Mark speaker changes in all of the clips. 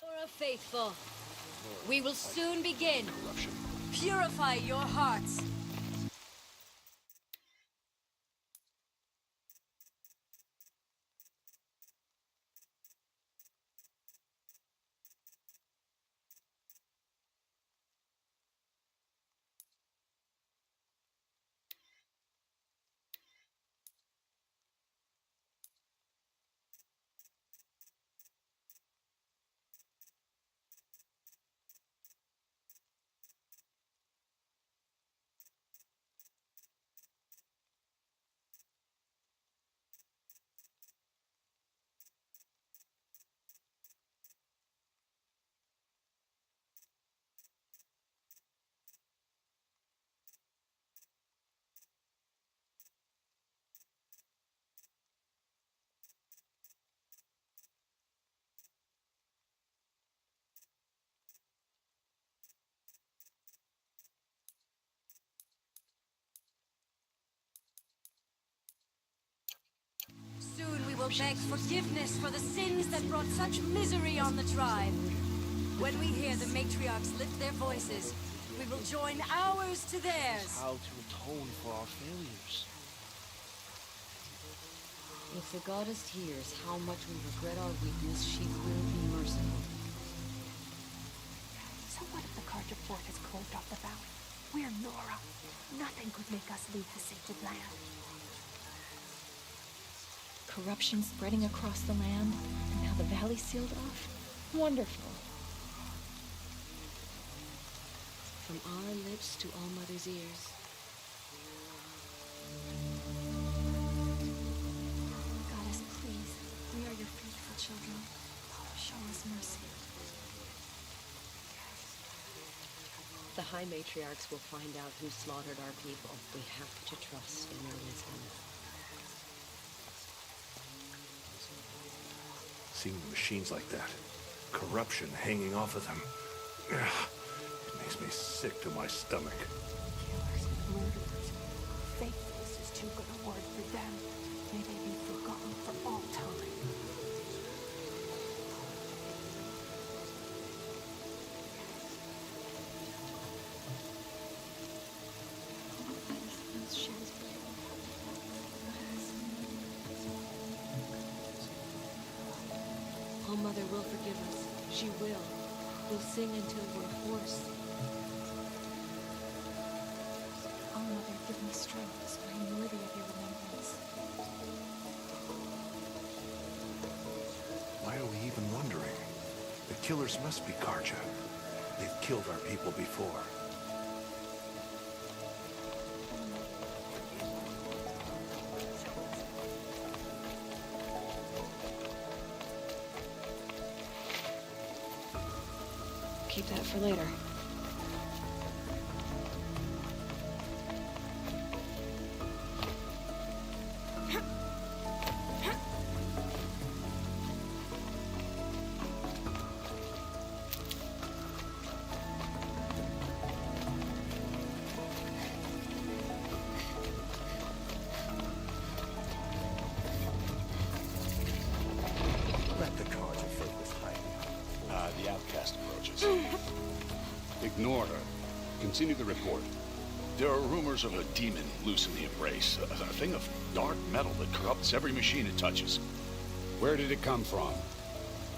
Speaker 1: For a faithful, we will soon begin.
Speaker 2: Corruption.
Speaker 1: Purify your hearts. Soon we will beg forgiveness for the sins that brought such misery on the tribe. When we hear the matriarchs lift their voices, we will join ours to theirs.
Speaker 2: How to atone for our failures.
Speaker 3: If the goddess hears how much we regret our weakness, she will be merciful.
Speaker 4: So what if the Carja fort has closed off the valley? We're Nora. Nothing could make us leave the sacred land. Corruption spreading across the land, and now the valley sealed off? Wonderful.
Speaker 3: From our lips to All Mother's ears.
Speaker 4: Goddess, please, we are your faithful children. Show us mercy.
Speaker 3: The High Matriarchs will find out who slaughtered our people. We have to trust in their wisdom.
Speaker 2: Seeing machines like that, corruption hanging off of them, it makes me sick to my stomach.
Speaker 4: Killers, murderers. Faithless is too good a word for them. May they be forgotten for all time.
Speaker 3: All Mother will forgive us. She will. We'll sing until we're hoarse.
Speaker 4: All Mother, give me strength so I am worthy of your remembrance.
Speaker 2: Why are we even wondering? The killers must be Carja. They've killed our people before.
Speaker 4: Keep that for later.
Speaker 2: Let the Carja fill this hiding.
Speaker 5: The outcast approaches. Ignore her. Continue the report. There are rumors of a demon loose in the Embrace. A thing of dark metal that corrupts every machine it touches.
Speaker 6: Where did it come from?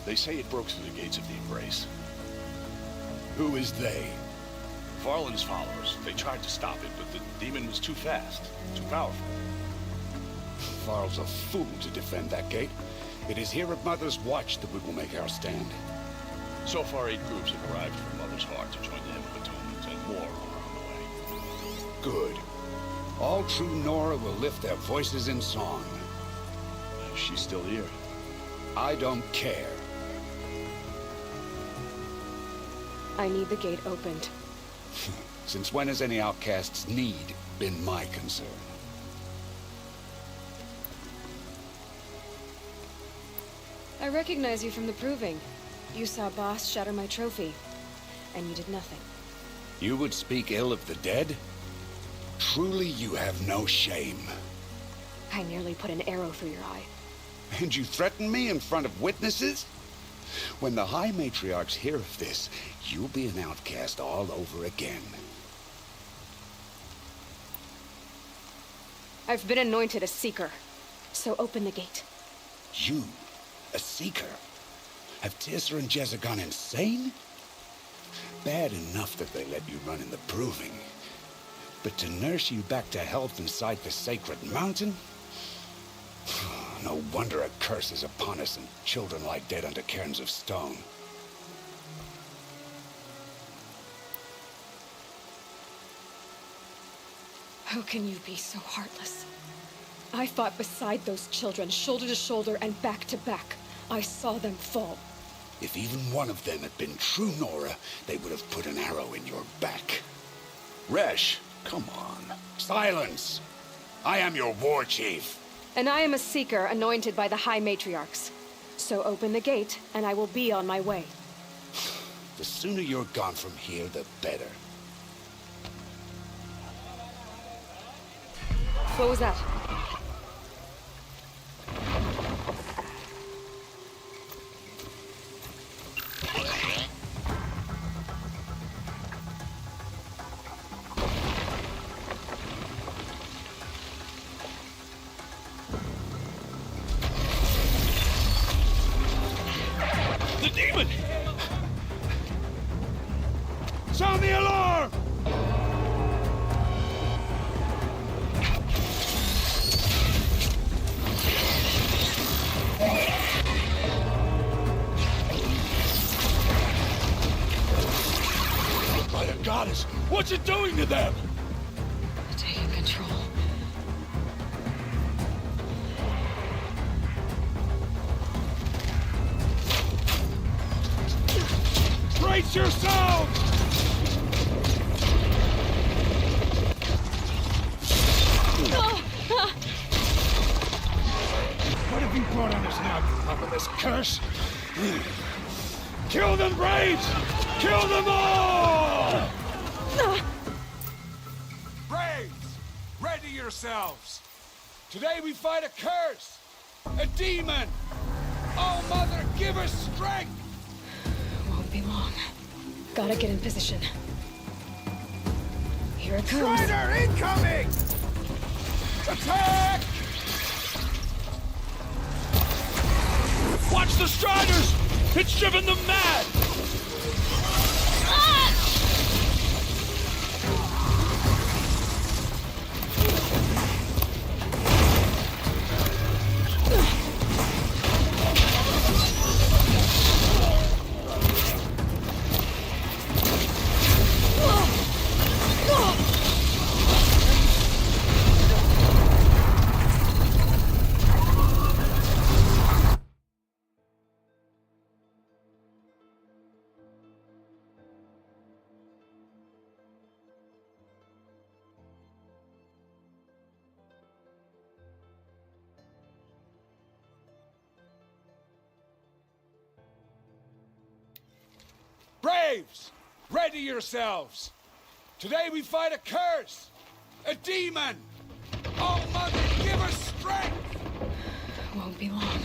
Speaker 5: They say it broke through the gates of the Embrace.
Speaker 6: Who is they?
Speaker 5: Varlin's followers. They tried to stop it, but the demon was too fast, too powerful.
Speaker 6: Varl's a fool to defend that gate. It is here at Mother's Watch that we will make our stand.
Speaker 5: So far, 8 groups have arrived from Mother's Heart to join the Hymn of Atonement, and more are on the way.
Speaker 6: Good. All true Nora will lift their voices in song.
Speaker 5: She's still here.
Speaker 6: I don't care.
Speaker 4: I need the gate opened.
Speaker 6: Since when has any outcast's need been my concern?
Speaker 4: I recognize you from the Proving. You saw Boss shatter my trophy, and you did nothing.
Speaker 6: You would speak ill of the dead? Truly, you have no shame.
Speaker 4: I nearly put an arrow through your eye.
Speaker 6: And you threaten me in front of witnesses? When the High Matriarchs hear of this, you'll be an outcast all over again.
Speaker 7: I've been anointed a Seeker, so open the gate.
Speaker 6: You, a Seeker? Have Tissa and Jezza gone insane? Bad enough that they let you run in the Proving. But to nurse you back to health inside the sacred mountain? No wonder a curse is upon us and children lie dead under cairns of stone.
Speaker 7: How can you be so heartless? I fought beside those children, shoulder to shoulder and back to back. I saw them fall.
Speaker 6: If even one of them had been true Nora, they would have put an arrow in your back.
Speaker 5: Resh, come on.
Speaker 6: Silence! I am your war chief.
Speaker 7: And I am a Seeker anointed by the High Matriarchs. So open the gate, and I will be on my way.
Speaker 6: The sooner you're gone from here, the better.
Speaker 7: What was that?
Speaker 5: The demon!
Speaker 6: Sound the alarm!
Speaker 5: By the goddess, what's it doing to them?
Speaker 7: Taking control.
Speaker 6: Brace yourselves! What have you brought on us now, you motherless curse? Kill them, Braves! Kill them all! Braves, ready yourselves! Today we fight a curse, a demon! Oh, Mother, give us strength!
Speaker 7: Won't be long. Gotta get in position. Here it comes.
Speaker 6: Strider incoming! Attack!
Speaker 5: Watch the Striders! It's driven them mad!
Speaker 6: Braves, ready yourselves! Today we fight a curse, a demon! Oh, Mother, give us strength!
Speaker 7: Won't be long.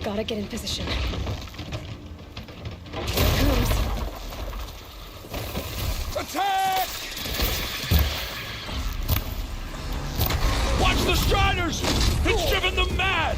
Speaker 7: Gotta get in position. Here it comes.
Speaker 6: Attack!
Speaker 5: Watch the Striders! It's driven them mad!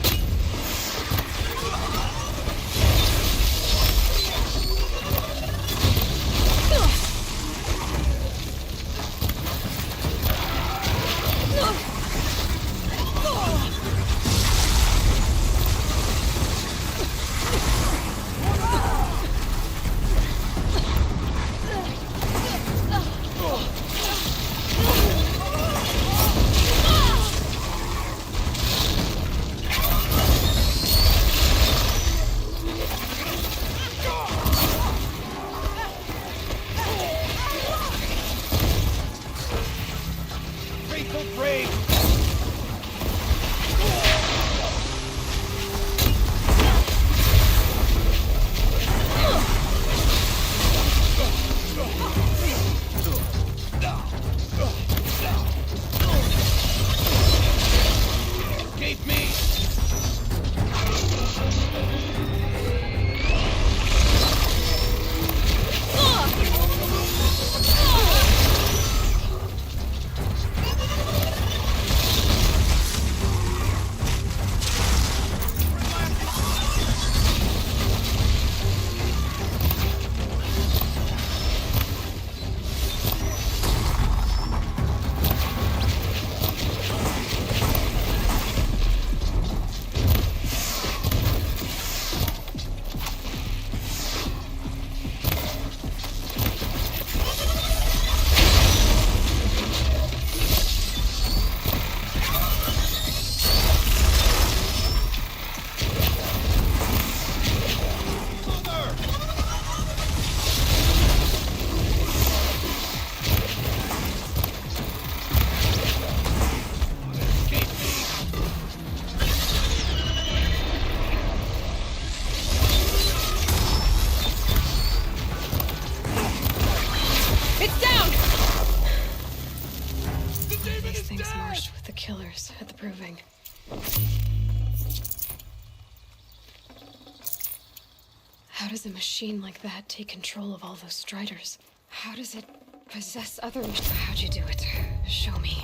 Speaker 7: How does a machine like that take control of all those Striders? How does it possess other How'd you do it? Show me.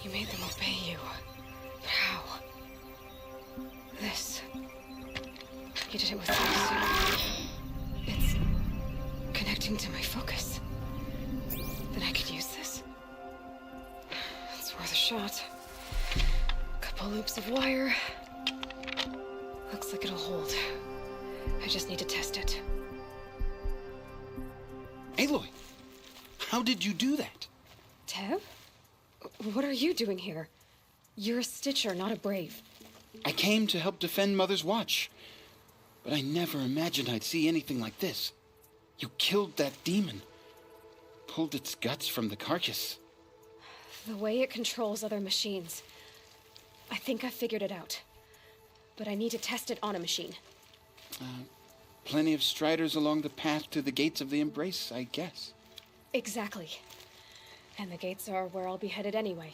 Speaker 7: You made them obey you. But how? This. You did it with this. It's connecting to my focus. Then I could use this. It's worth a shot. Couple loops of wire. Looks like it'll hold. I just need to test it.
Speaker 6: Aloy, how did you do that?
Speaker 7: Tev? What are you doing here? You're a Stitcher, not a Brave.
Speaker 6: I came to help defend Mother's Watch, but I never imagined I'd see anything like this. You killed that demon, pulled its guts from the carcass.
Speaker 7: The way it controls other machines. I think I figured it out. But I need to test it on a machine.
Speaker 6: Plenty of Striders along the path to the gates of the Embrace, I guess.
Speaker 7: Exactly. And the gates are where I'll be headed anyway.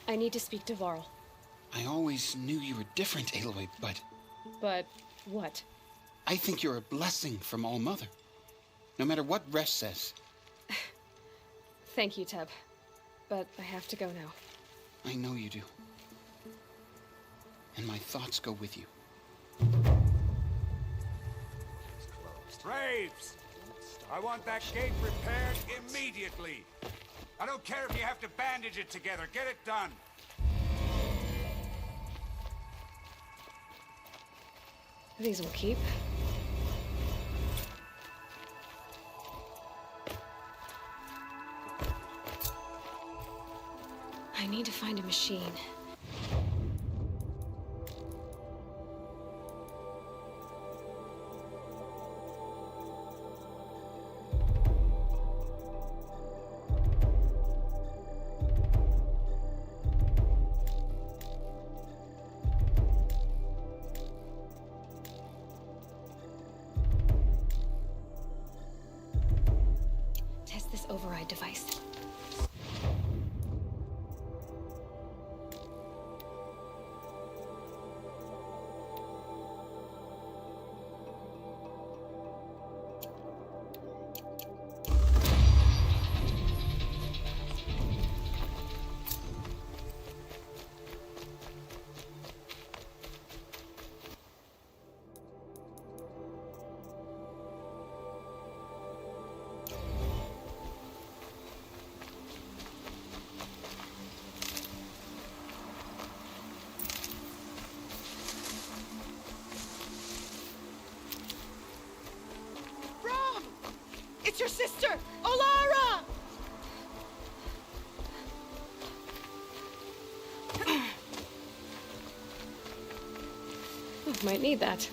Speaker 7: I need to speak to Varl.
Speaker 6: I always knew you were different, Aloy, but
Speaker 7: But what?
Speaker 6: I think you're a blessing from All Mother. No matter what Resh says.
Speaker 7: Thank you, Teb. But I have to go now.
Speaker 6: I know you do. And my thoughts go with you.
Speaker 8: Braves! I want that gate repaired immediately. I don't care if you have to bandage it together. Get it done.
Speaker 7: These will keep. I need to find a machine. Test this override device.
Speaker 9: It's your sister, Olara!
Speaker 7: Might need that.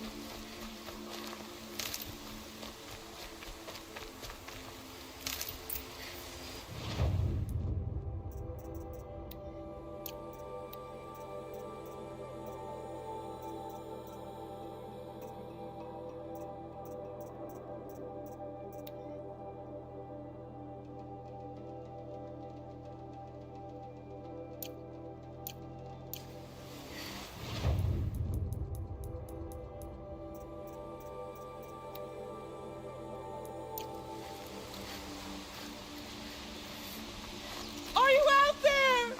Speaker 9: Are you out there?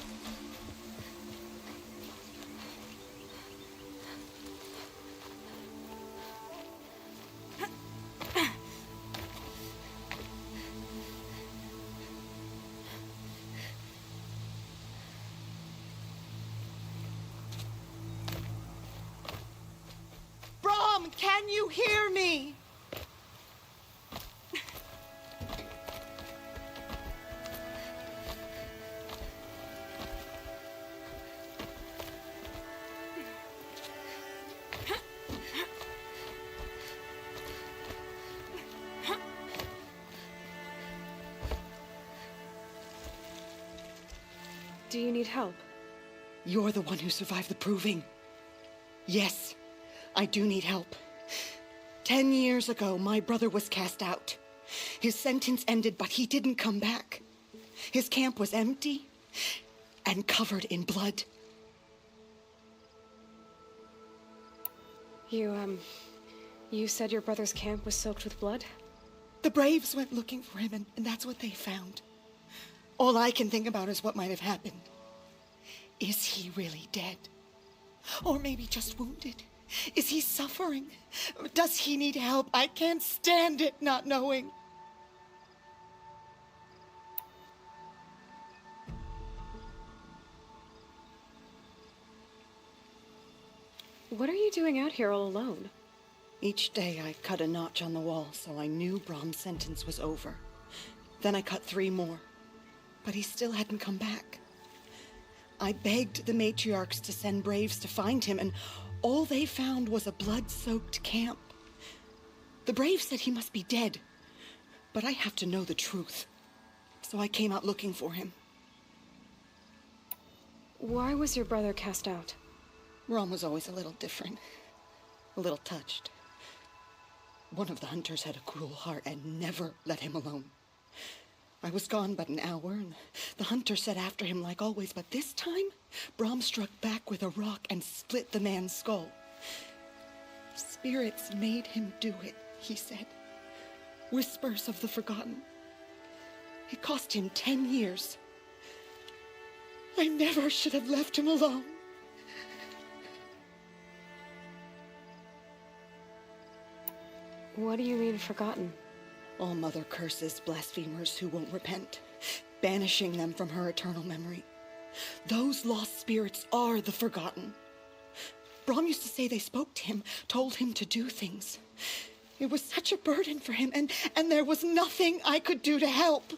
Speaker 9: Brom, can you hear me?
Speaker 7: Do you need help?
Speaker 9: You're the one who survived the proving. Yes, I do need help. 10 years ago, my brother was cast out. His sentence ended, but he didn't come back. His camp was empty and covered in blood.
Speaker 7: You said your brother's camp was soaked with blood?
Speaker 9: The Braves went looking for him, and that's what they found. All I can think about is what might have happened. Is he really dead? Or maybe just wounded? Is he suffering? Does he need help? I can't stand it not knowing.
Speaker 7: What are you doing out here all alone?
Speaker 9: Each day I cut a notch on the wall so I knew Brom's sentence was over. Then I cut 3 more. But he still hadn't come back. I begged the matriarchs to send Braves to find him, and all they found was a blood-soaked camp. The Braves said he must be dead, but I have to know the truth. So I came out looking for him.
Speaker 7: Why was your brother cast out?
Speaker 9: Brom was always a little different. A little touched. One of the hunters had a cruel heart and never let him alone. I was gone but an hour, and the hunter set after him like always, but this time, Brom struck back with a rock and split the man's skull. Spirits made him do it, he said. Whispers of the forgotten. It cost him 10 years. I never should have left him alone.
Speaker 7: What do you mean, forgotten?
Speaker 9: All Mother curses blasphemers who won't repent, banishing them from her eternal memory. Those lost spirits are the forgotten. Brom used to say they spoke to him, told him to do things. It was such a burden for him, and there was nothing I could do to help.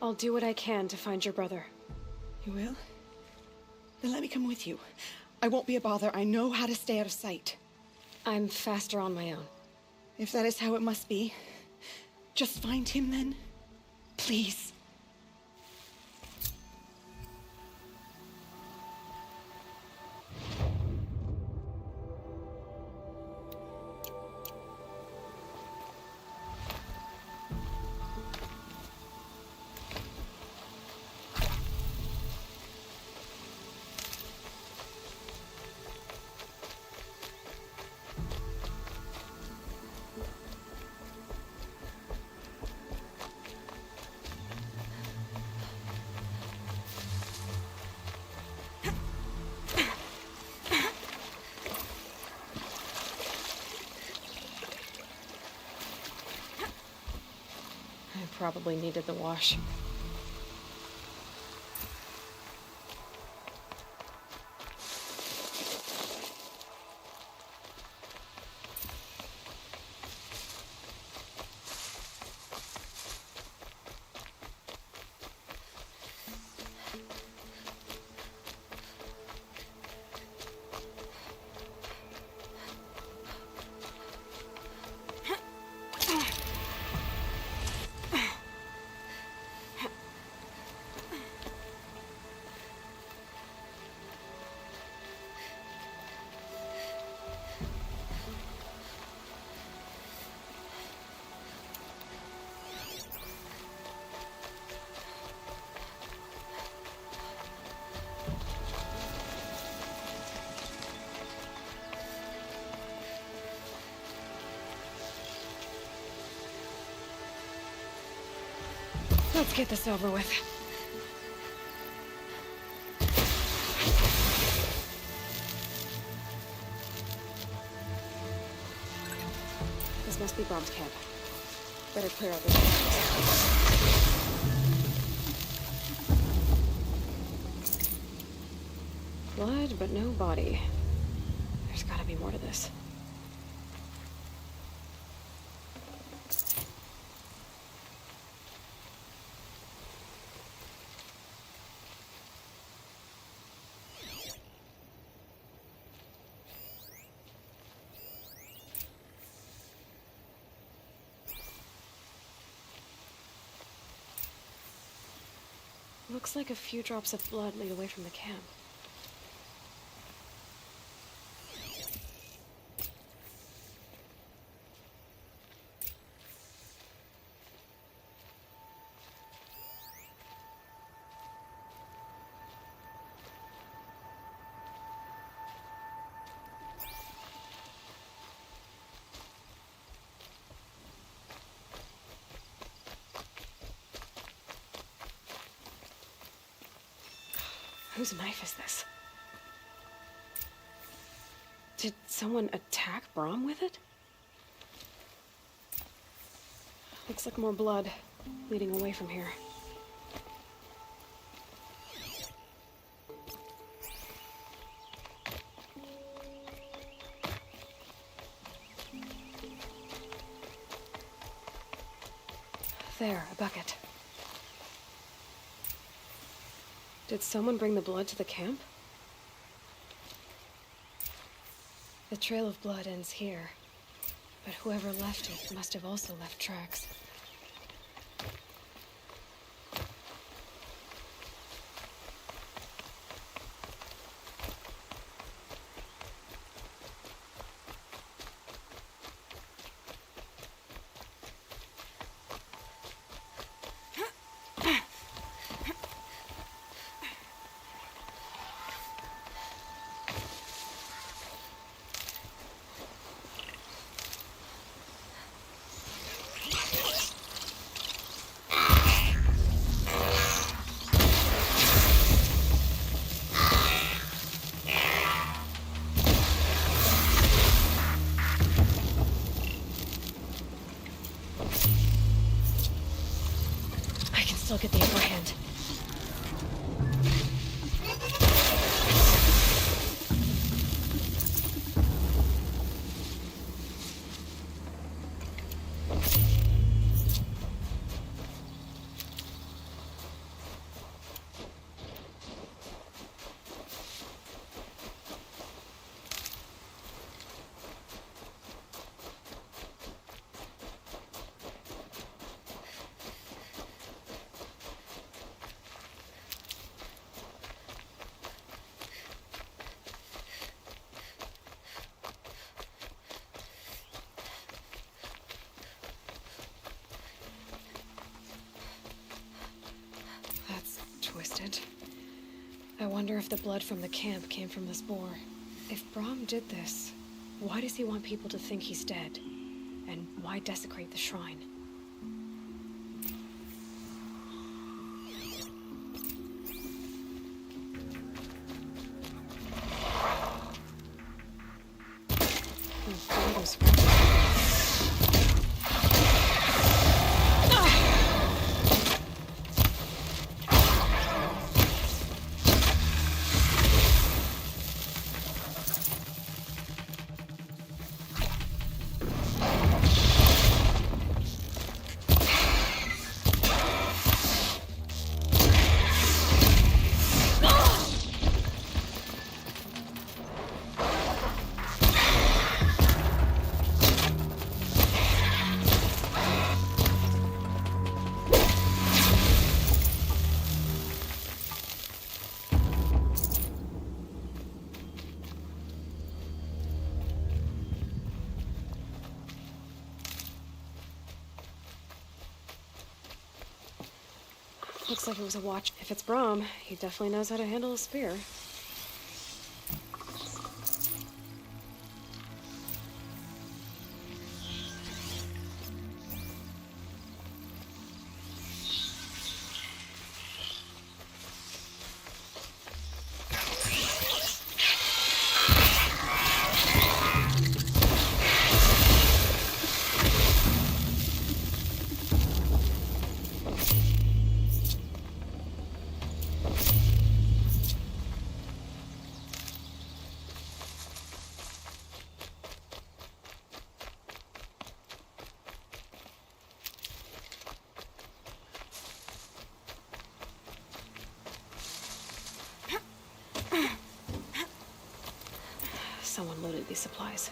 Speaker 7: I'll do what I can to find your brother.
Speaker 9: You will? Then let me come with you. I won't be a bother. I know how to stay out of sight.
Speaker 7: I'm faster on my own.
Speaker 9: If that is how it must be, just find him then. Please.
Speaker 7: Probably needed the wash. Let's get this over with. This must be Brom's camp. Better clear out this. Blood, but no body. There's gotta be more to this. Looks like a few drops of blood lead away from the camp. Whose knife is this? Did someone attack Brahm with it? Looks like more blood leading away from here. There, a bucket. Did someone bring the blood to the camp? The trail of blood ends here, but whoever left it must have also left tracks. I'll get the upper hand. Twisted. I wonder if the blood from the camp came from this boar. If Brahm did this, why does he want people to think he's dead? And why desecrate the shrine? Looks like it was a watch. If it's Brahm, he definitely knows how to handle a spear. Someone loaded these supplies.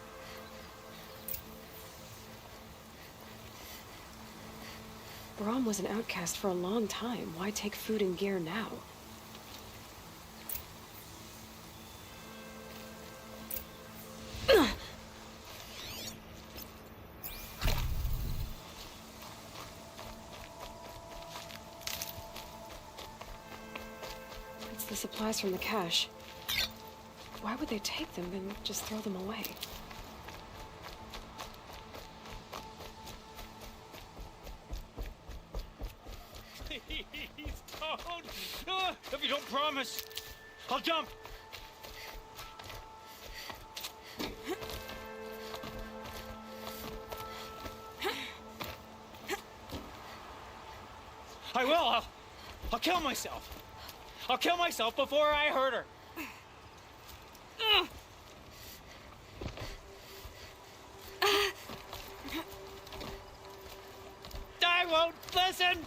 Speaker 7: Brahm was an outcast for a long time. Why take food and gear now? It's the supplies from the cache. Why would they take them and just throw them away?
Speaker 10: Please don't! If you don't promise, I'll jump! I will! I'll kill myself! I'll kill myself before I hurt her! I won't listen!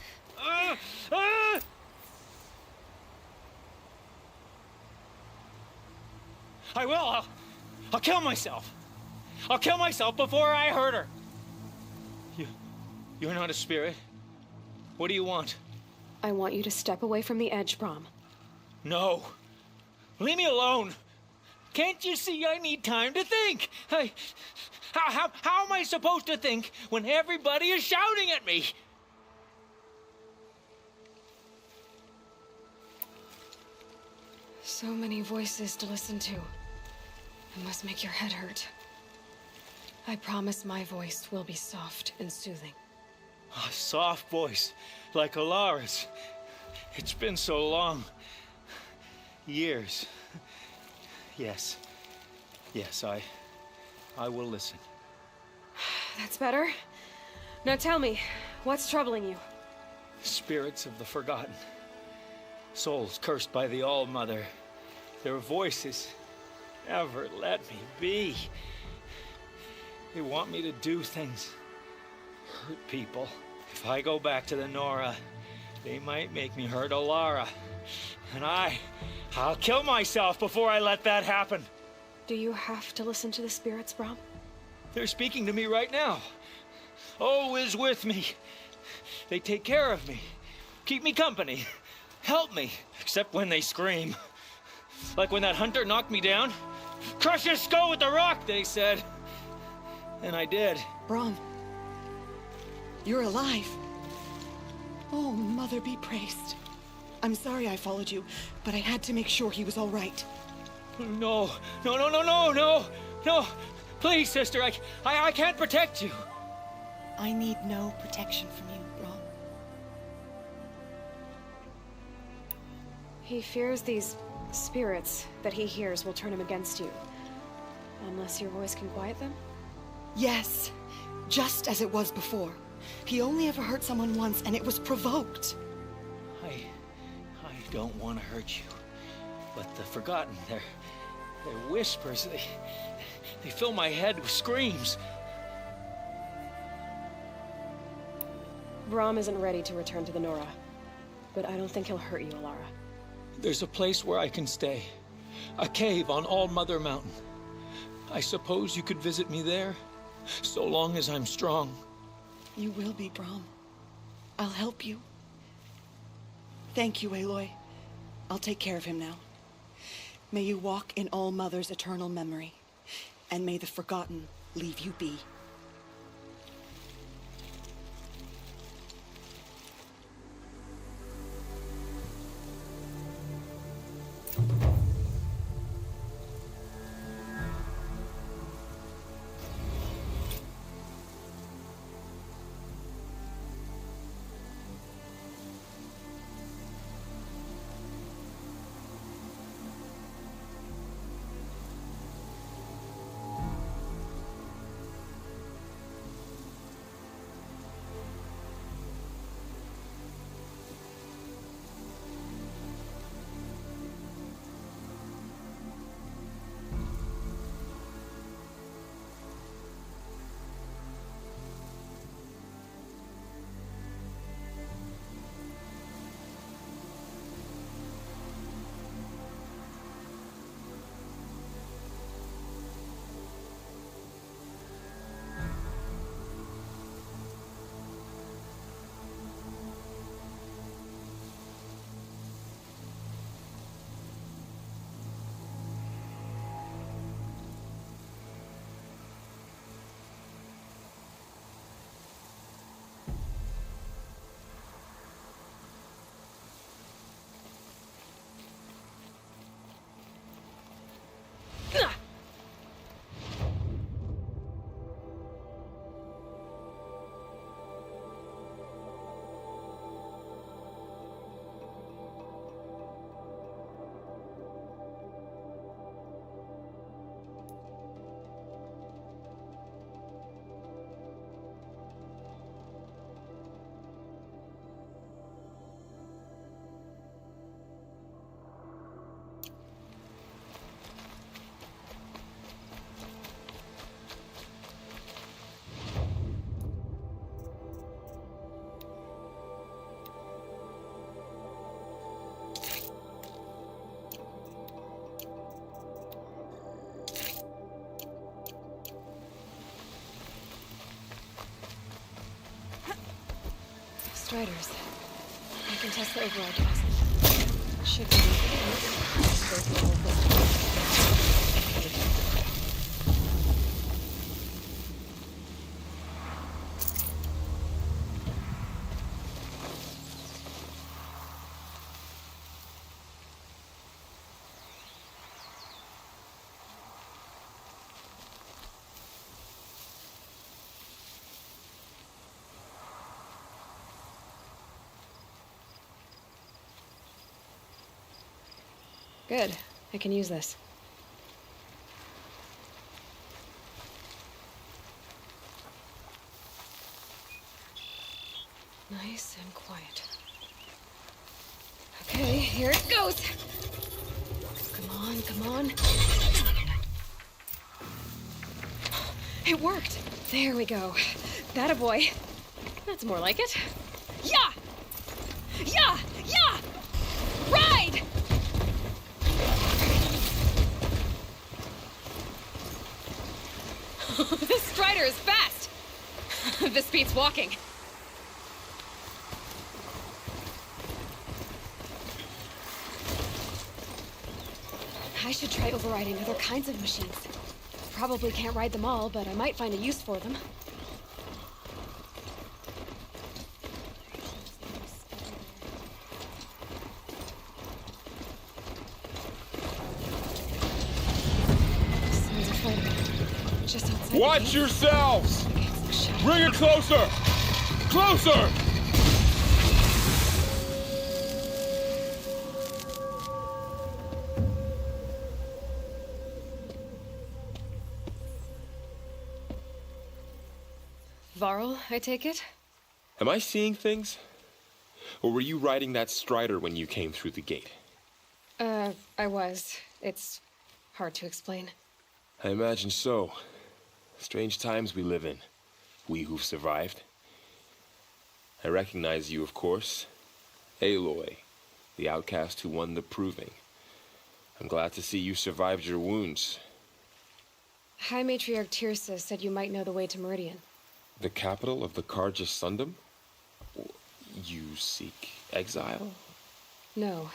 Speaker 10: I will! I'll kill myself! I'll kill myself before I hurt her! You're not a spirit? What do you want?
Speaker 7: I want you to step away from the edge, Brom.
Speaker 10: No. Leave me alone. Can't you see I need time to think? How am I supposed to think when everybody is shouting at me?
Speaker 7: So many voices to listen to. It must make your head hurt. I promise my voice will be soft and soothing.
Speaker 10: A soft voice, like Alara's. It's been so long. Years. Yes. Yes, I will listen.
Speaker 7: That's better. Now tell me, what's troubling you?
Speaker 10: Spirits of the forgotten. Souls cursed by the All-Mother. Their voices never let me be. They want me to do things. Hurt people. If I go back to the Nora, they might make me hurt Alara. And I'll kill myself before I let that happen.
Speaker 7: Do you have to listen to the spirits, Brom?
Speaker 10: They're speaking to me right now. Oh is with me. They take care of me. Keep me company. Help me. Except when they scream. Like when that hunter knocked me down. Crush his skull with the rock, they said. And I did.
Speaker 9: Brom, you're alive. Oh, Mother be praised. I'm sorry I followed you, but I had to make sure he was all right.
Speaker 10: No. Please, sister, I can't protect you.
Speaker 9: I need no protection from you, Brom.
Speaker 7: He fears these spirits that he hears will turn him against you. Unless your voice can quiet them?
Speaker 9: Yes, just as it was before. He only ever hurt someone once, and it was provoked.
Speaker 10: I don't want to hurt you, but the forgotten, their whispers, they fill my head with screams.
Speaker 7: Brom isn't ready to return to the Nora, but I don't think he'll hurt you, Alara.
Speaker 10: There's a place where I can stay. A cave on All-Mother Mountain. I suppose you could visit me there, so long as I'm strong.
Speaker 9: You will be, Brom. I'll help you. Thank you, Aloy. I'll take care of him now. May you walk in All-Mother's eternal memory, and may the forgotten leave you be.
Speaker 7: Striders. I can test the override device. Should be good. I can use this. Nice and quiet. Okay, here it goes. Come on, come on. It worked. There we go. That a boy. That's more like it. Yeah! Yeah! Yeah! Ride! This Strider is fast! This beats walking. I should try overriding other kinds of machines. Probably can't ride them all, but I might find a use for them. Sounds a fighter. Just outside.
Speaker 11: Watch yourselves! Bring it closer! Closer!
Speaker 7: Varl, I take it?
Speaker 11: Am I seeing things? Or were you riding that Strider when you came through the gate?
Speaker 7: I was. It's hard to explain.
Speaker 11: I imagine so. Strange times we live in. We who've survived. I recognize you, of course. Aloy, the outcast who won the proving. I'm glad to see you survived your wounds.
Speaker 7: High Matriarch Tirsa said you might know the way to Meridian.
Speaker 11: The capital of the Carja Sundom? You seek exile?
Speaker 7: No.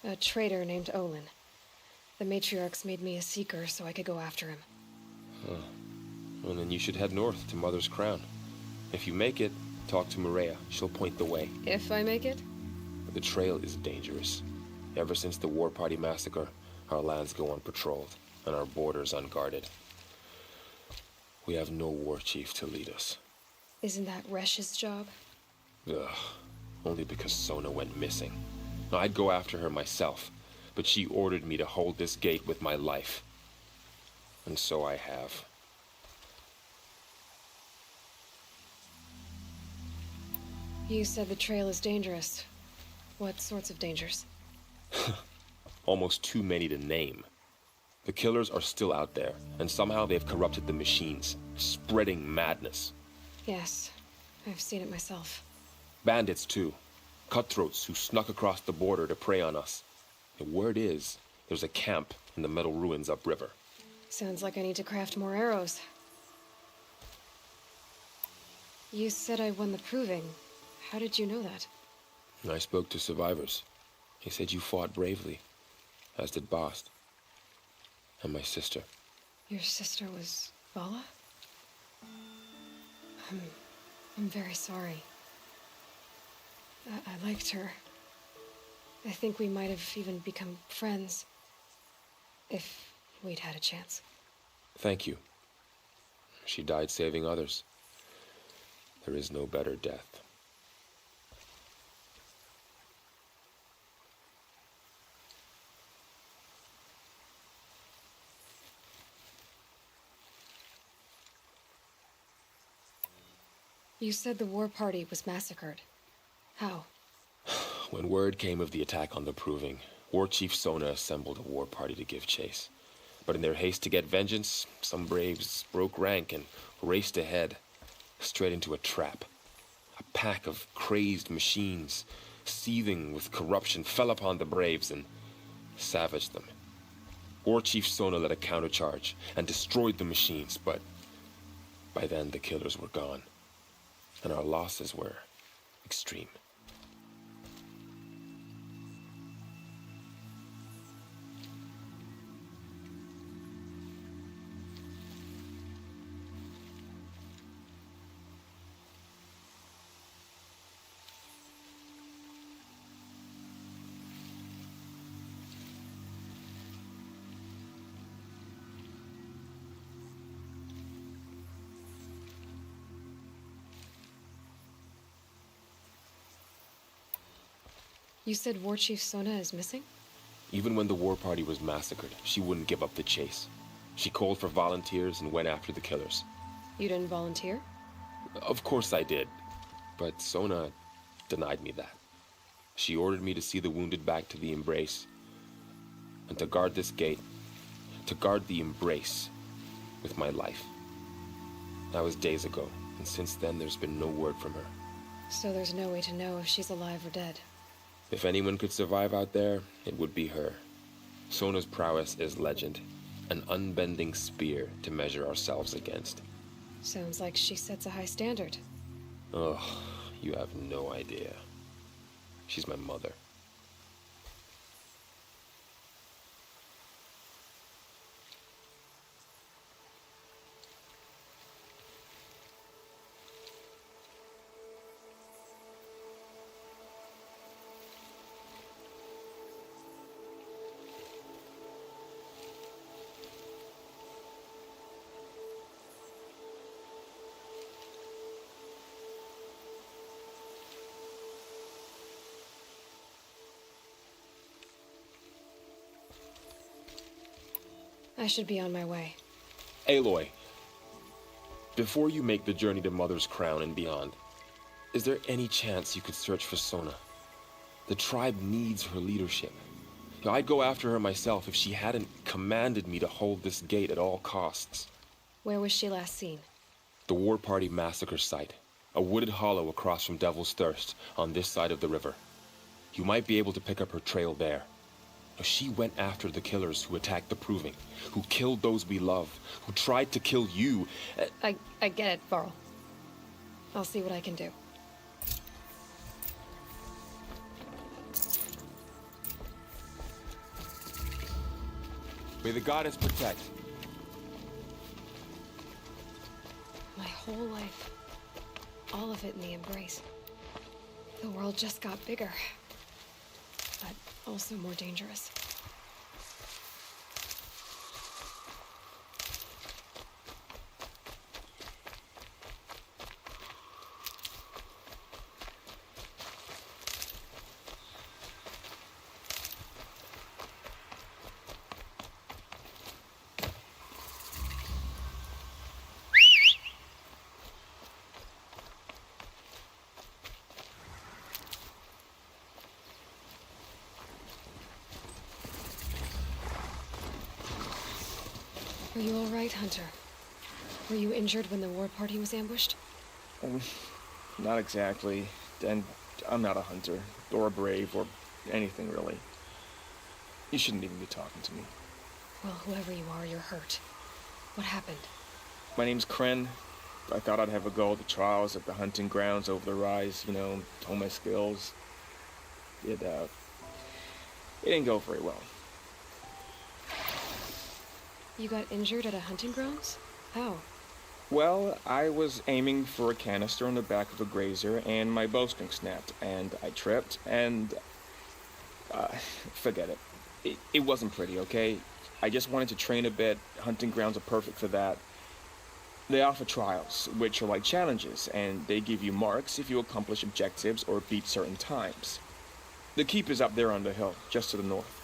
Speaker 7: A traitor named Olin. The Matriarchs made me a seeker so I could go after him.
Speaker 11: Huh. Well, then you should head north to Mother's Crown. If you make it, talk to Maria. She'll point the way.
Speaker 7: If I make it?
Speaker 11: The trail is dangerous. Ever since the War Party massacre, our lands go unpatrolled, and our borders unguarded. We have no war chief to lead us.
Speaker 7: Isn't that Resh's job?
Speaker 11: Ugh. Only because Sona went missing. I'd go after her myself, but she ordered me to hold this gate with my life. And so I have.
Speaker 7: You said the trail is dangerous. What sorts of dangers?
Speaker 11: Almost too many to name. The killers are still out there, and somehow they've corrupted the machines, spreading madness.
Speaker 7: Yes, I've seen it myself.
Speaker 11: Bandits, too. Cutthroats who snuck across the border to prey on us. The word is, there's a camp in the metal ruins upriver.
Speaker 7: Sounds like I need to craft more arrows. You said I won the proving. How did you know that?
Speaker 11: I spoke to survivors. They said you fought bravely, as did Bast. And my sister.
Speaker 7: Your sister was Vala? I'm very sorry. I liked her. I think we might have even become friends. If we'd had a chance.
Speaker 11: Thank you. She died saving others. There is no better death.
Speaker 7: You said the war party was massacred. How?
Speaker 11: When word came of the attack on the Proving, War Chief Sona assembled a war party to give chase. But in their haste to get vengeance, some braves broke rank and raced ahead, straight into a trap. A pack of crazed machines, seething with corruption, fell upon the braves and savaged them. War Chief Sona led a countercharge and destroyed the machines, but by then the killers were gone. And our losses were extreme.
Speaker 7: You said War Chief Sona is missing?
Speaker 11: Even when the war party was massacred, she wouldn't give up the chase. She called for volunteers and went after the killers.
Speaker 7: You didn't volunteer?
Speaker 11: Of course I did, but Sona denied me that. She ordered me to see the wounded back to the Embrace, and to guard this gate, to guard the Embrace with my life. That was days ago, and since then there's been no word from her.
Speaker 7: So there's no way to know if she's alive or dead.
Speaker 11: If anyone could survive out there, it would be her. Sona's prowess is legend, an unbending spear to measure ourselves against.
Speaker 7: Sounds like she sets a high standard.
Speaker 11: Oh, you have no idea. She's my mother.
Speaker 7: I should be on my way.
Speaker 11: Aloy, before you make the journey to Mother's Crown and beyond, is there any chance you could search for Sona? The tribe needs her leadership. I'd go after her myself if she hadn't commanded me to hold this gate at all costs.
Speaker 7: Where was she last seen?
Speaker 11: The war party massacre site, a wooded hollow across from Devil's Thirst on this side of the river. You might be able to pick up her trail there. She went after the killers who attacked the Proving, who killed those we love, who tried to kill you.
Speaker 7: I get it, Varl. I'll see what I can do.
Speaker 11: May the goddess protect.
Speaker 7: My whole life, all of it in the Embrace. The world just got bigger, but also more dangerous. Are you all right, Hunter? Were you injured when the war party was ambushed?
Speaker 12: Not exactly. And I'm not a hunter, or a brave, or anything really. You shouldn't even be talking to me.
Speaker 7: Well, whoever you are, you're hurt. What happened?
Speaker 12: My name's Kren. I thought I'd have a go at the trials at the hunting grounds over the rise, hone my skills. It didn't go very well.
Speaker 7: You got injured at a hunting grounds? How?
Speaker 12: Well, I was aiming for a canister on the back of a grazer, and my bowstring snapped, and I tripped, and... forget it. It wasn't pretty, okay? I just wanted to train a bit. Hunting grounds are perfect for that. They offer trials, which are like challenges, and they give you marks if you accomplish objectives or beat certain times. The keep is up there on the hill, just to the north.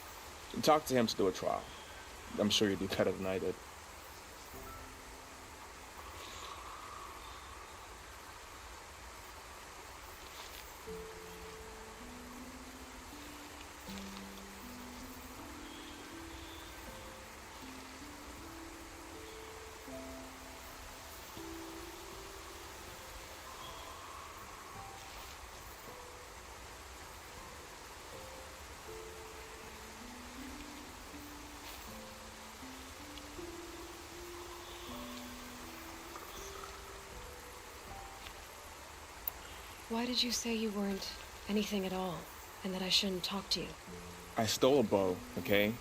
Speaker 12: Talk to him to do a trial. I'm sure you'd do better than I did.
Speaker 7: Why did you say you weren't anything at all, and that I shouldn't talk to you?
Speaker 12: I stole a bow, okay?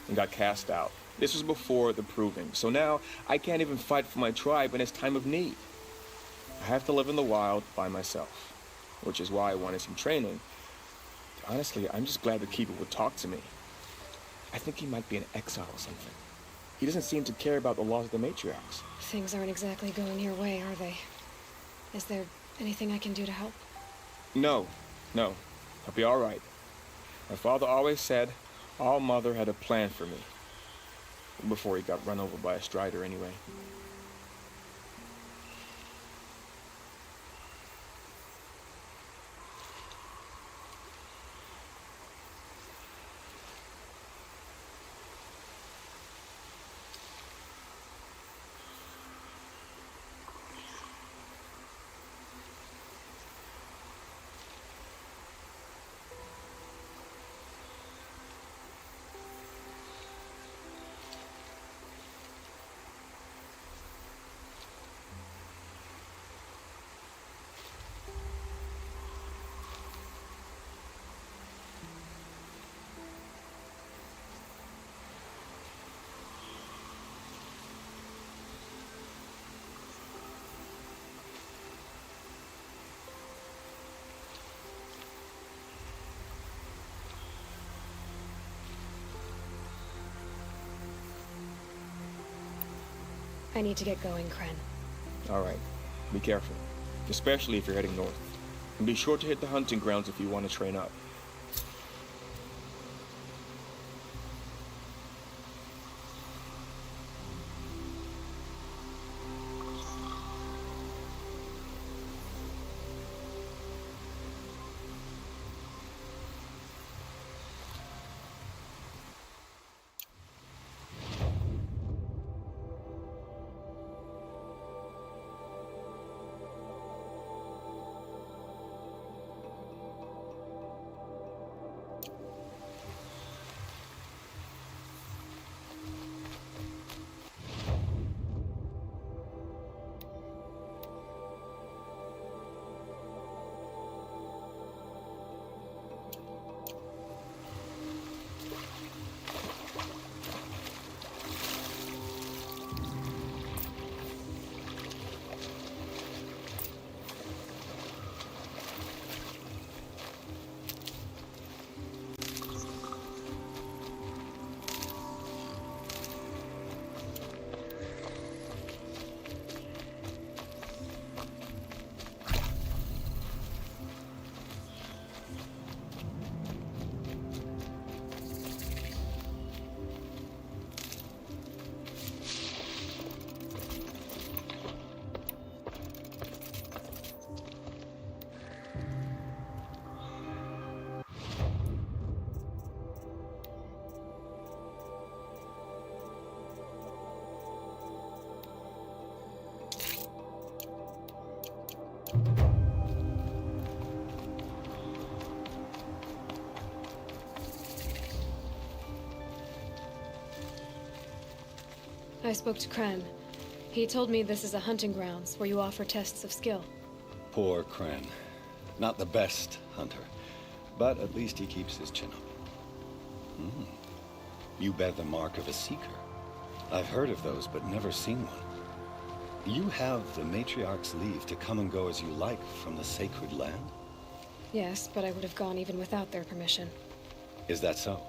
Speaker 12: And got cast out. This was before the Proving, so now I can't even fight for my tribe in its time of need. I have to live in the wild by myself, which is why I wanted some training. Honestly, I'm just glad the Keeper would talk to me. I think he might be in exile or something. He doesn't seem to care about the laws of the matriarchs.
Speaker 7: Things aren't exactly going your way, are they? Is there anything I can do to help?
Speaker 12: No. I'll be all right. My father always said our mother had a plan for me. Before he got run over by a strider, anyway.
Speaker 7: I need to get going, Kren.
Speaker 12: All right. Be careful. Especially if you're heading north. And be sure to hit the hunting grounds if you want to train up.
Speaker 7: I spoke to Kren. He told me this is a hunting grounds where you offer tests of skill.
Speaker 6: Poor Kren. Not the best hunter, but at least he keeps his chin up. You bear the mark of a seeker. I've heard of those, but never seen one. You have the Matriarch's leave to come and go as you like from the sacred land?
Speaker 7: Yes, but I would have gone even without their permission.
Speaker 6: Is that so?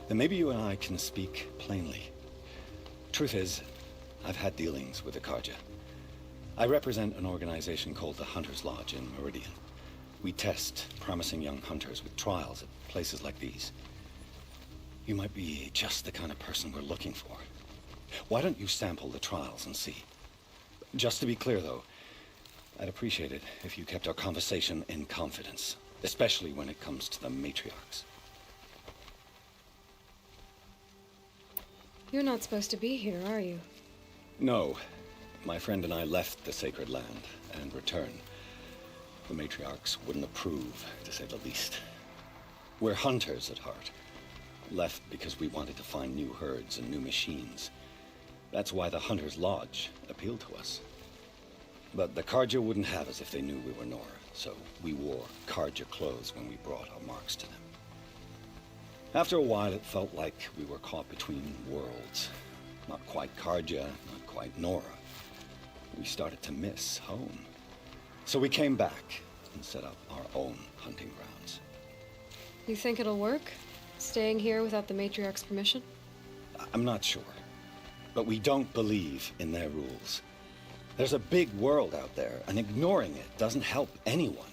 Speaker 6: Then maybe you and I can speak plainly. Truth is, I've had dealings with the Karja. I represent an organization called the Hunter's Lodge in Meridian. We test promising young hunters with trials at places like these. You might be just the kind of person we're looking for. Why don't you sample the trials and see? Just to be clear, though, I'd appreciate it if you kept our conversation in confidence, especially when it comes to the Matriarchs.
Speaker 7: You're not supposed to be here, are you?
Speaker 6: No. My friend and I left the sacred land and returned. The Matriarchs wouldn't approve, to say the least. We're hunters at heart. Left because we wanted to find new herds and new machines. That's why the Hunter's Lodge appealed to us. But the Karja wouldn't have us if they knew we were Nora, so we wore Karja clothes when we brought our marks to them. After a while, it felt like we were caught between worlds. Not quite Karja, not quite Nora. We started to miss home. So we came back and set up our own hunting grounds.
Speaker 7: You think it'll work? Staying here without the Matriarch's permission?
Speaker 6: I'm not sure. But we don't believe in their rules. There's a big world out there, and ignoring it doesn't help anyone.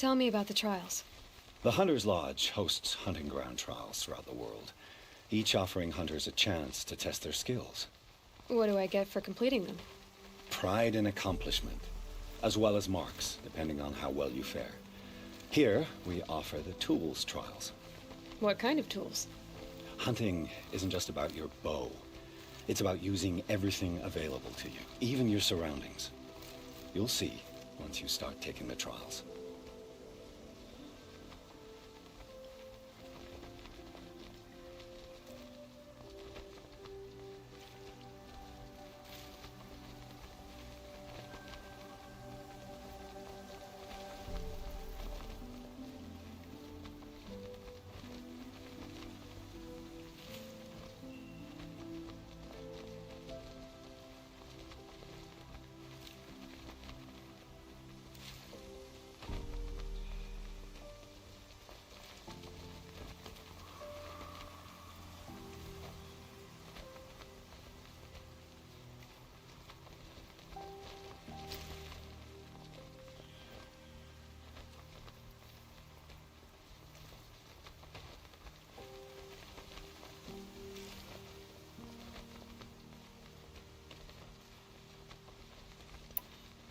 Speaker 7: Tell me about the trials.
Speaker 13: The Hunter's Lodge hosts hunting ground trials throughout the world, each offering hunters a chance to test their skills.
Speaker 7: What do I get for completing them?
Speaker 13: Pride and accomplishment, as well as marks, depending on how well you fare. Here, we offer the tools trials.
Speaker 7: What kind of tools?
Speaker 13: Hunting isn't just about your bow. It's about using everything available to you, even your surroundings. You'll see once you start taking the trials.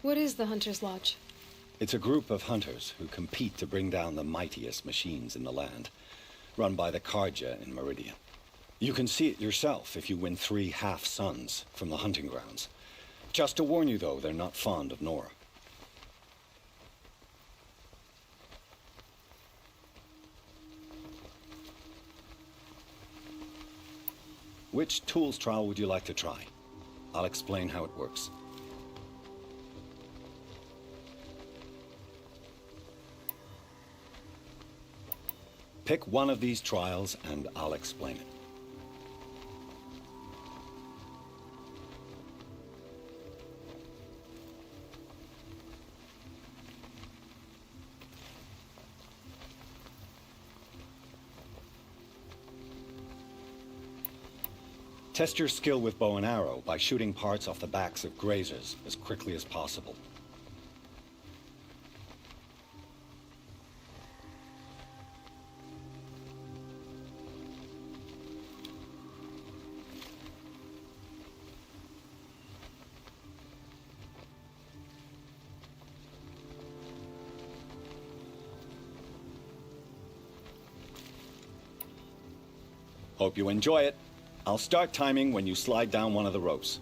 Speaker 7: What is the Hunter's Lodge?
Speaker 13: It's a group of hunters who compete to bring down the mightiest machines in the land, run by the Karja in Meridian. You can see it yourself if you win 3 half-suns from the hunting grounds. Just to warn you, though, they're not fond of Nora. Which tools trial would you like to try? I'll explain how it works. Pick one of these trials and I'll explain it. Test your skill with bow and arrow by shooting parts off the backs of grazers as quickly as possible. Hope you enjoy it. I'll start timing when you slide down one of the ropes.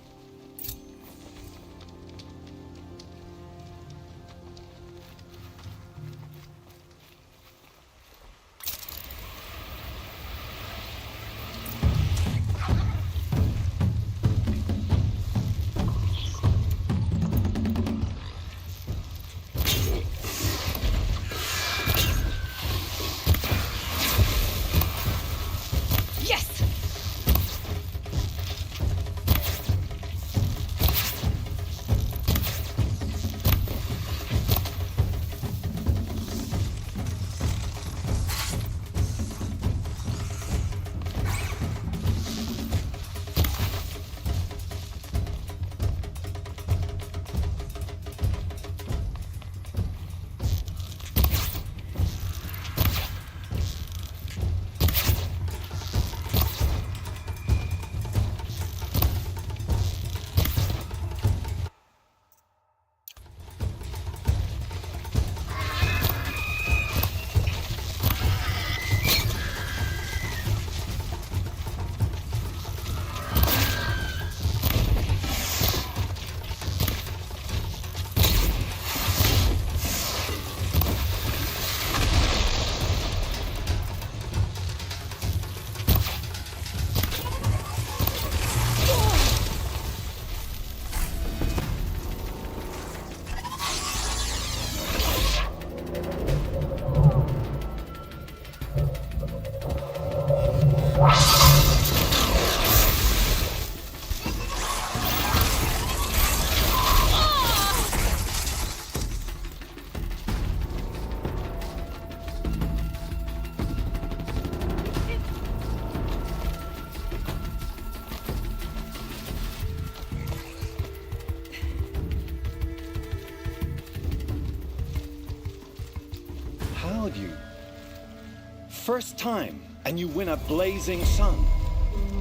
Speaker 13: first time, and you win a blazing sun.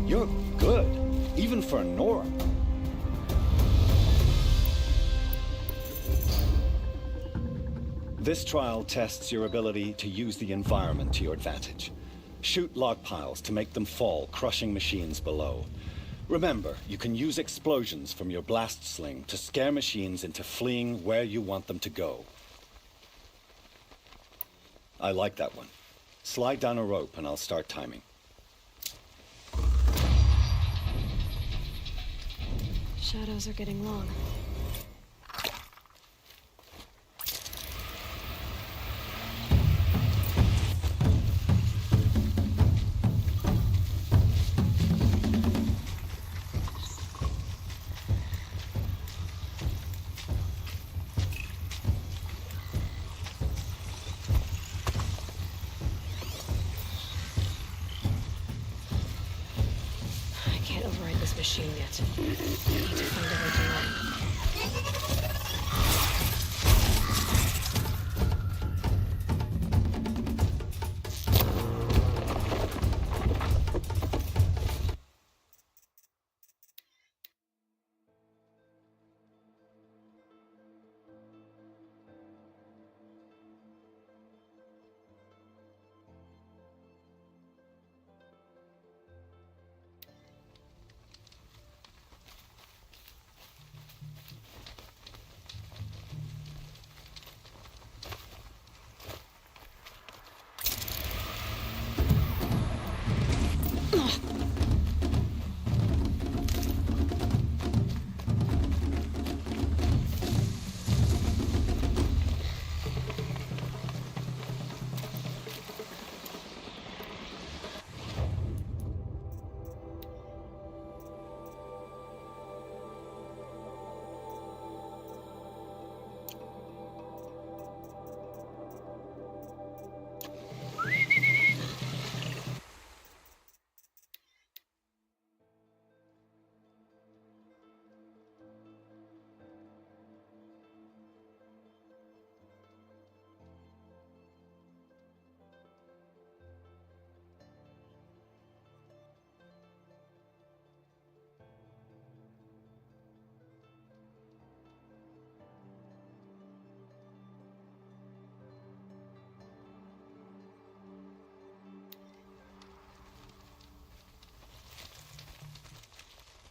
Speaker 13: You're good, even for Nora. This trial tests your ability to use the environment to your advantage. Shoot log piles to make them fall, crushing machines below. Remember, you can use explosions from your blast sling to scare machines into fleeing where you want them to go. I like that one. Slide down a rope and I'll start timing.
Speaker 7: Shadows are getting long. I can't override this machine yet. I need to find a way to know.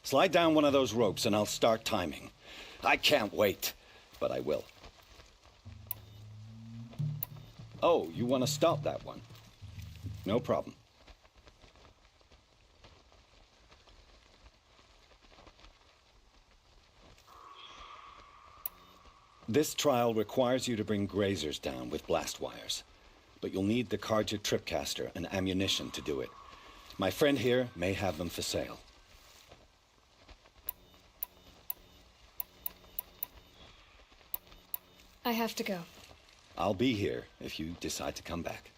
Speaker 13: Slide down one of those ropes and I'll start timing. I can't wait, but I will. Oh, you want to stop that one? No problem. This trial requires you to bring grazers down with blast wires, but you'll need the Carja tripcaster and ammunition to do it. My friend here may have them for sale.
Speaker 7: I have to go.
Speaker 13: I'll be here if you decide to come back.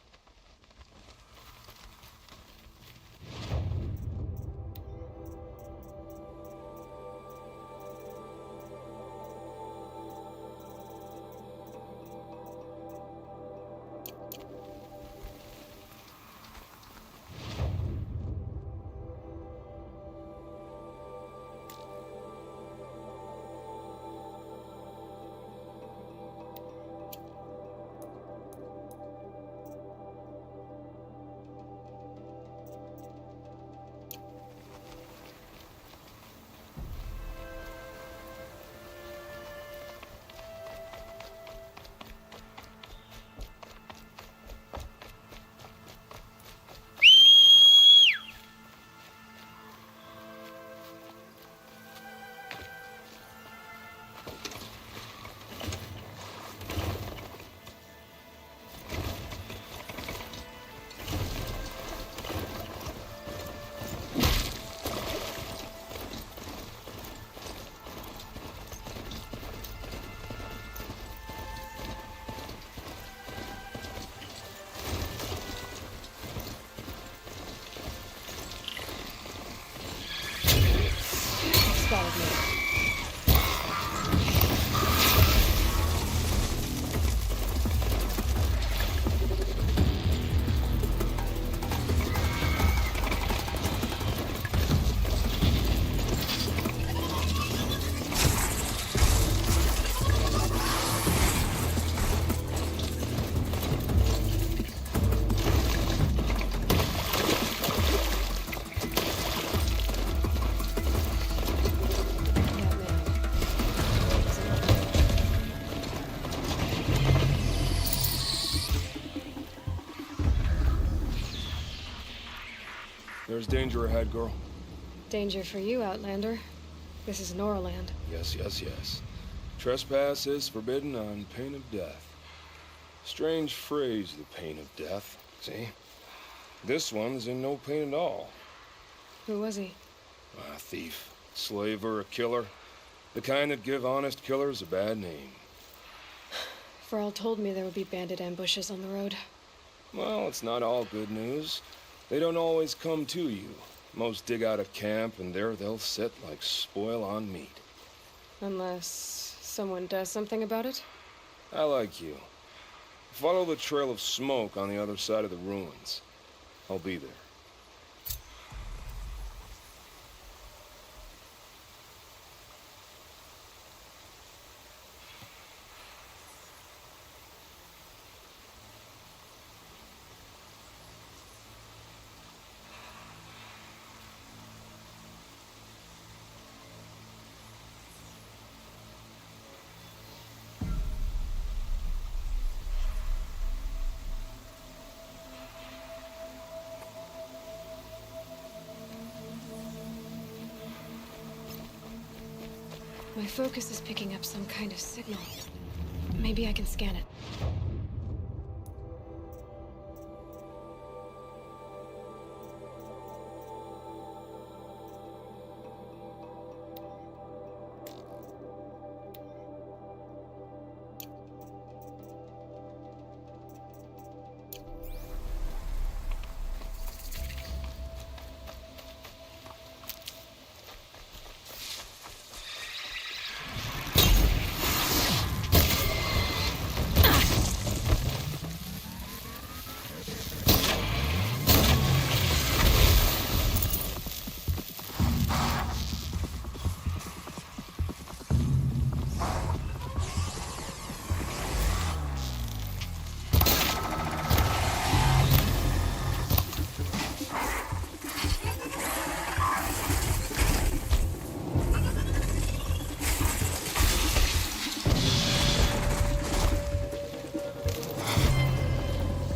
Speaker 14: There's danger ahead, girl.
Speaker 7: Danger for you, Outlander. This is Norland.
Speaker 14: Yes, yes, yes. Trespass is forbidden on pain of death. Strange phrase, the pain of death. See? This one's in no pain at all.
Speaker 7: Who was he?
Speaker 14: A thief, slaver, a killer. The kind that give honest killers a bad name.
Speaker 7: Varl told me there would be bandit ambushes on the road.
Speaker 14: Well, it's not all good news. They don't always come to you. Most dig out of camp, and there they'll sit like spoil on meat.
Speaker 7: Unless someone does something about it?
Speaker 14: I like you. Follow the trail of smoke on the other side of the ruins. I'll be there.
Speaker 7: My focus is picking up some kind of signal. Maybe I can scan it.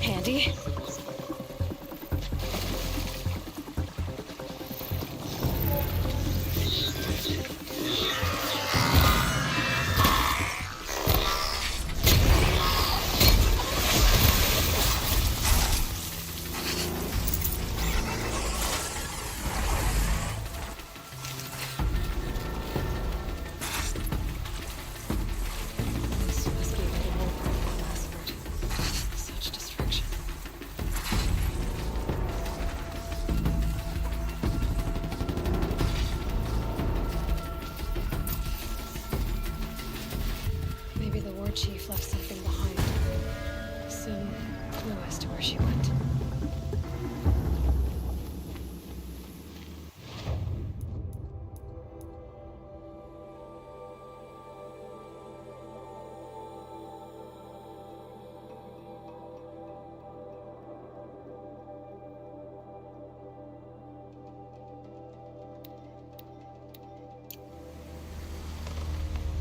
Speaker 7: Handy. This must be a little more than the last part. Such destruction. Maybe the war chief left something behind. Some clue as to where she went.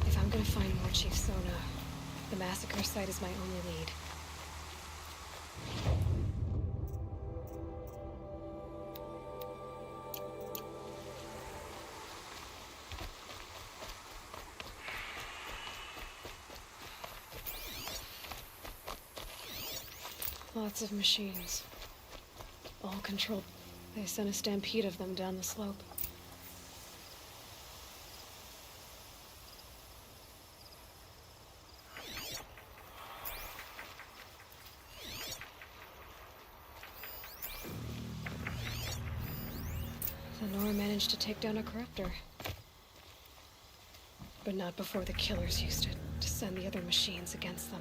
Speaker 7: If I'm gonna find War Chief Sona, the massacre site is my only lead. Lots of machines. All controlled. They sent a stampede of them down the slope. The Nora managed to take down a corruptor. But not before the killers used it to send the other machines against them.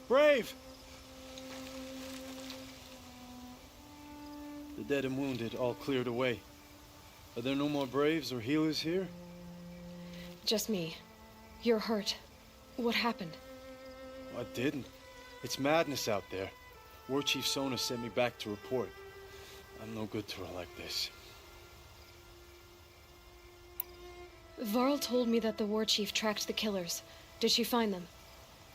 Speaker 15: Brave! The dead and wounded all cleared away. Are there no more Braves or healers here?
Speaker 7: Just me. You're hurt. What happened?
Speaker 15: I didn't. It's madness out there. War Chief Sona sent me back to report. I'm no good to her like this.
Speaker 7: Varl told me that the War Chief tracked the killers. Did she find them?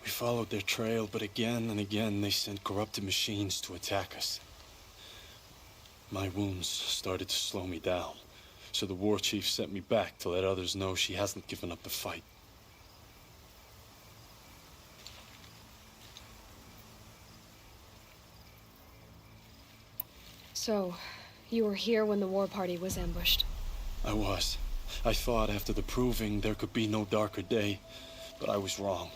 Speaker 15: We followed their trail, but again and again they sent corrupted machines to attack us. My wounds started to slow me down, so the War Chief sent me back to let others know she hasn't given up the fight.
Speaker 7: So, you were here when the war party was ambushed?
Speaker 15: I was. I thought after the proving there could be no darker day, but I was wrong.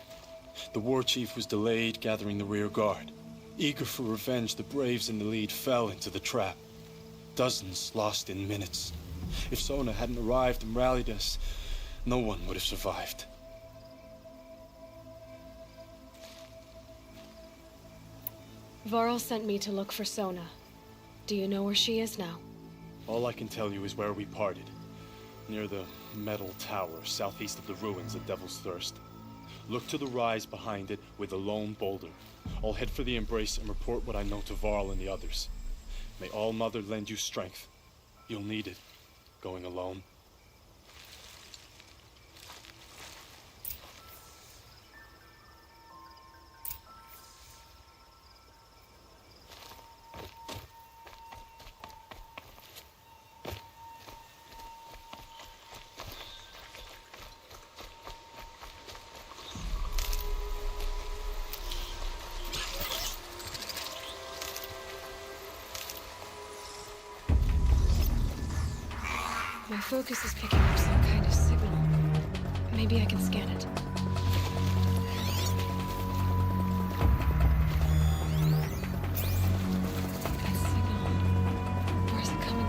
Speaker 15: The War Chief was delayed gathering the rear guard. Eager for revenge, the Braves in the lead fell into the trap. Dozens lost in minutes. If Sona hadn't arrived and rallied us, no one would have survived.
Speaker 7: Varl sent me to look for Sona. Do you know where she is now?
Speaker 15: All I can tell you is where we parted. Near the metal tower, southeast of the ruins of Devil's Thirst. Look to the rise behind it with a lone boulder. I'll head for the embrace and report what I know to Varl and the others. May All Mother lend you strength. You'll need it, going alone.
Speaker 7: My focus is picking up some kind of signal. Maybe I can scan it. That signal. Where's it coming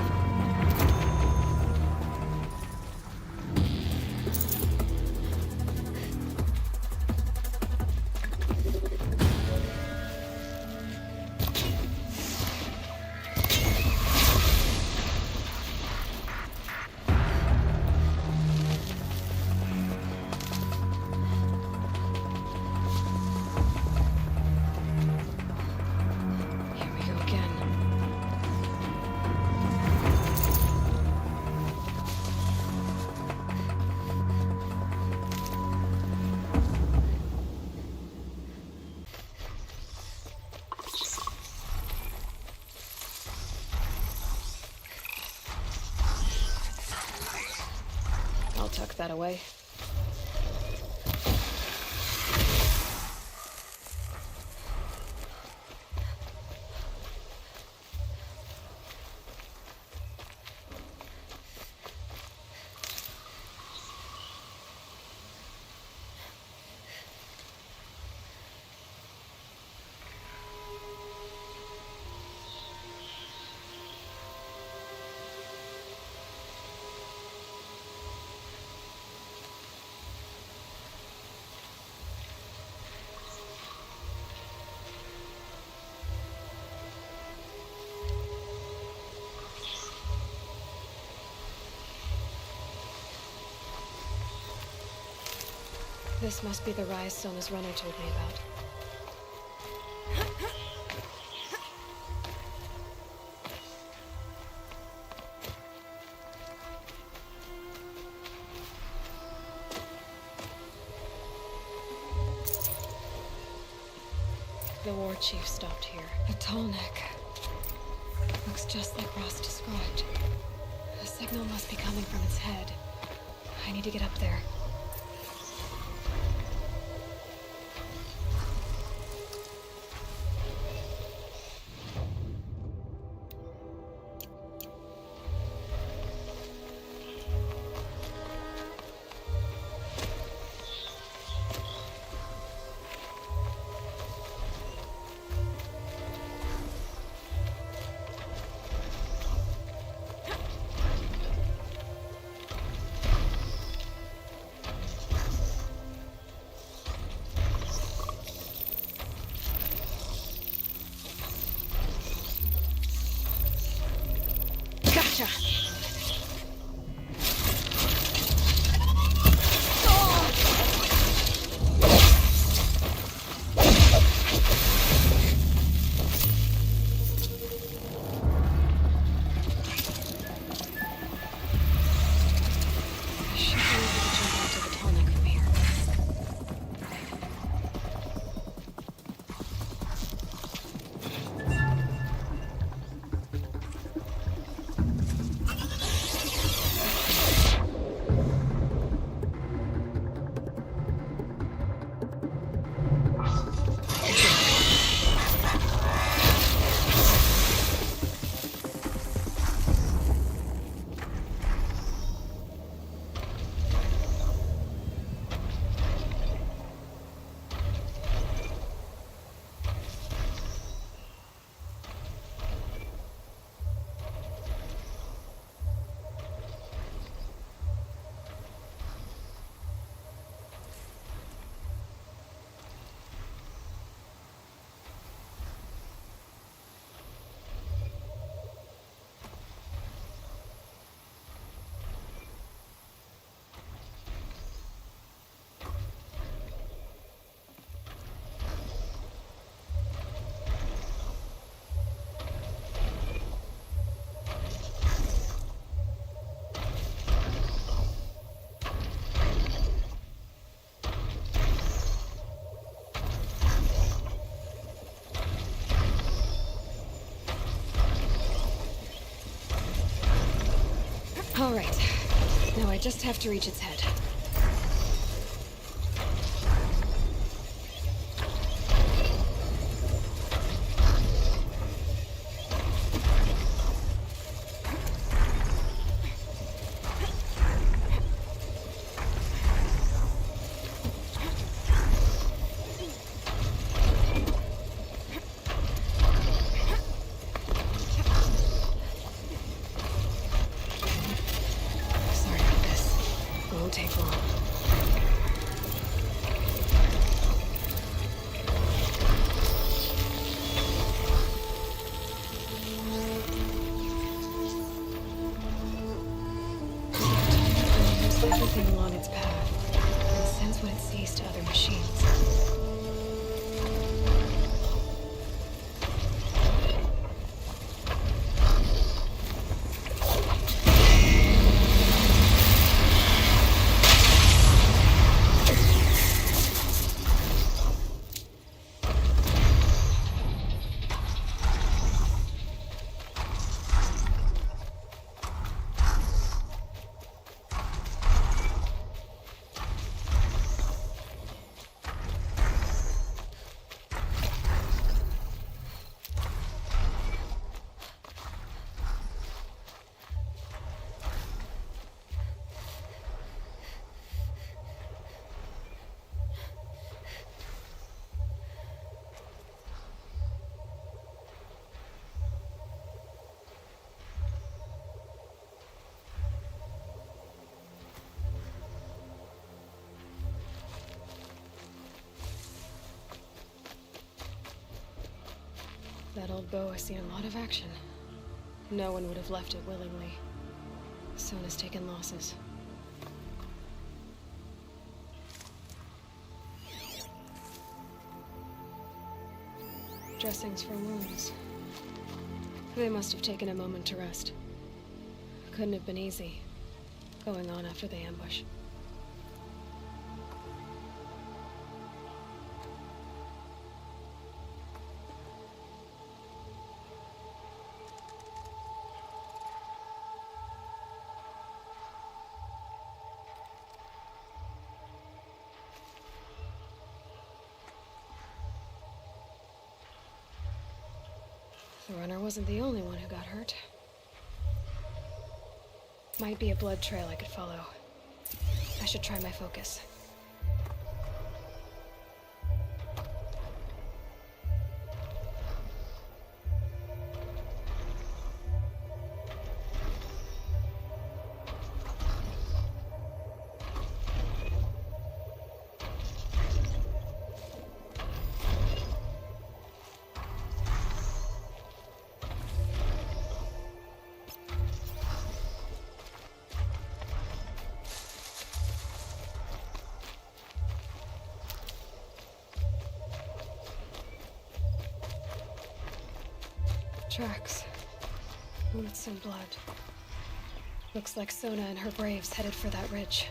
Speaker 7: I'll tuck that away. This must be the rise Sona's runner told me about. The War Chief stopped here. A tall neck. Looks just like Ross described. The signal must be coming from its head. I need to get up there. Gotcha! All right. Now I just have to reach its head. Sorry about this. It won't take long. It knows everything along its path and sends what it sees to other machines. That old bow has seen a lot of action. No one would have left it willingly. Sona's taken losses. Dressings for wounds. They must have taken a moment to rest. Couldn't have been easy, going on after the ambush. The runner wasn't the only one who got hurt. Might be a blood trail I could follow. I should try my focus. Tracks. Boots and blood. Looks like Sona and her braves headed for that ridge.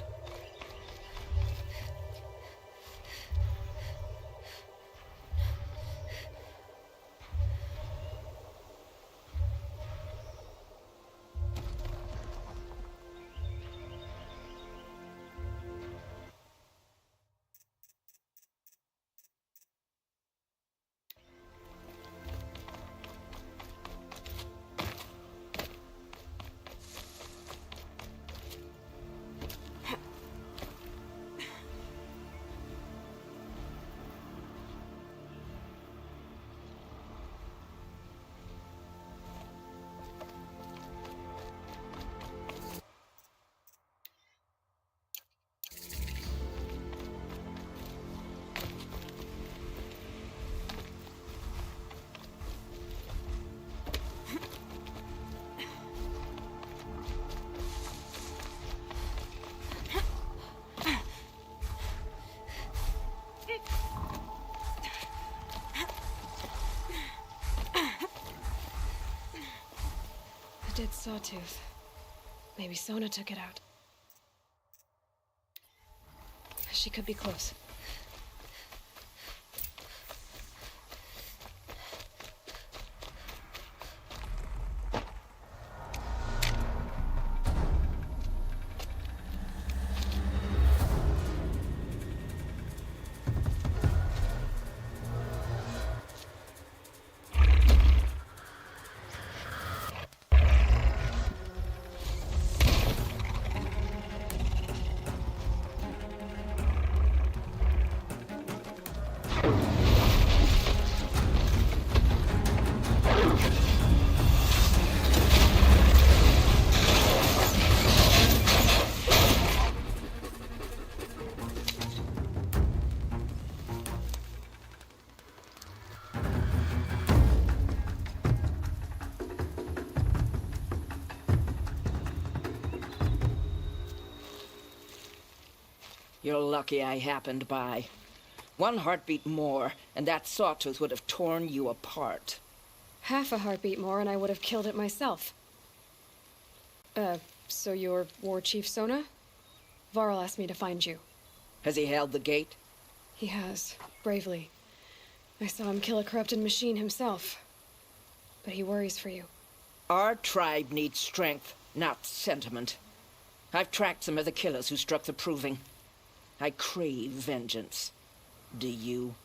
Speaker 7: Dead sawtooth. Maybe Sona took it out. She could be close.
Speaker 16: You're lucky I happened by. One heartbeat more, and that sawtooth would have torn you apart.
Speaker 7: Half a heartbeat more and I would have killed it myself. So you're War Chief Sona? Varl asked me to find you.
Speaker 16: Has he held the gate?
Speaker 7: He has, bravely. I saw him kill a corrupted machine himself. But he worries for you.
Speaker 16: Our tribe needs strength, not sentiment. I've tracked some of the killers who struck the Proving. I crave vengeance. Do you?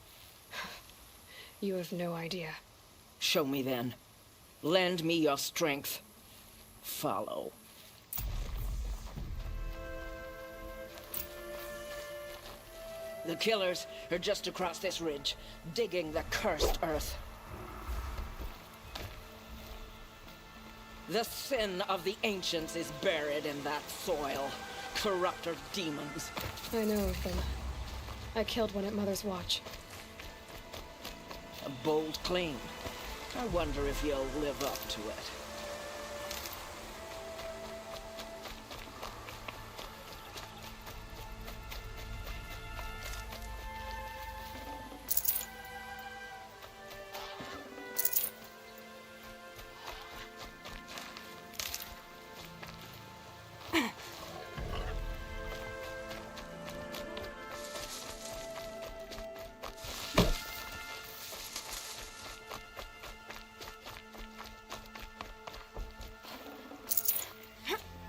Speaker 7: You have no idea.
Speaker 16: Show me then. Lend me your strength. Follow. The killers are just across this ridge, digging the cursed earth. The sin of the ancients is buried in that soil. Corrupter demons.
Speaker 7: I know of them. I killed one at Mother's Watch.
Speaker 16: A bold claim. I wonder if you'll live up to it.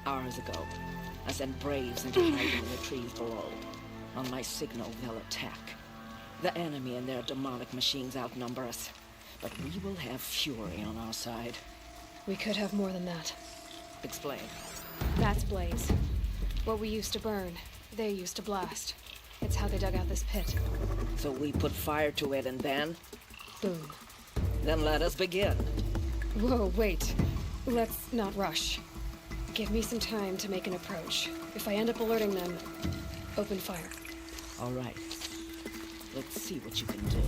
Speaker 16: Hours ago, I sent Braves into hiding in the trees below. On my signal, they'll attack. The enemy and their demonic machines outnumber us, but we will have fury on our side.
Speaker 7: We could have more than that.
Speaker 16: Explain.
Speaker 7: That's Blaze. What we used to burn, they used to blast. It's how they dug out this pit.
Speaker 16: So we put fire to it and then?
Speaker 7: Boom.
Speaker 16: Then let us begin.
Speaker 7: Whoa, wait. Let's not rush. Give me some time to make an approach. If I end up alerting them, open fire.
Speaker 16: All right. Let's see what you can do.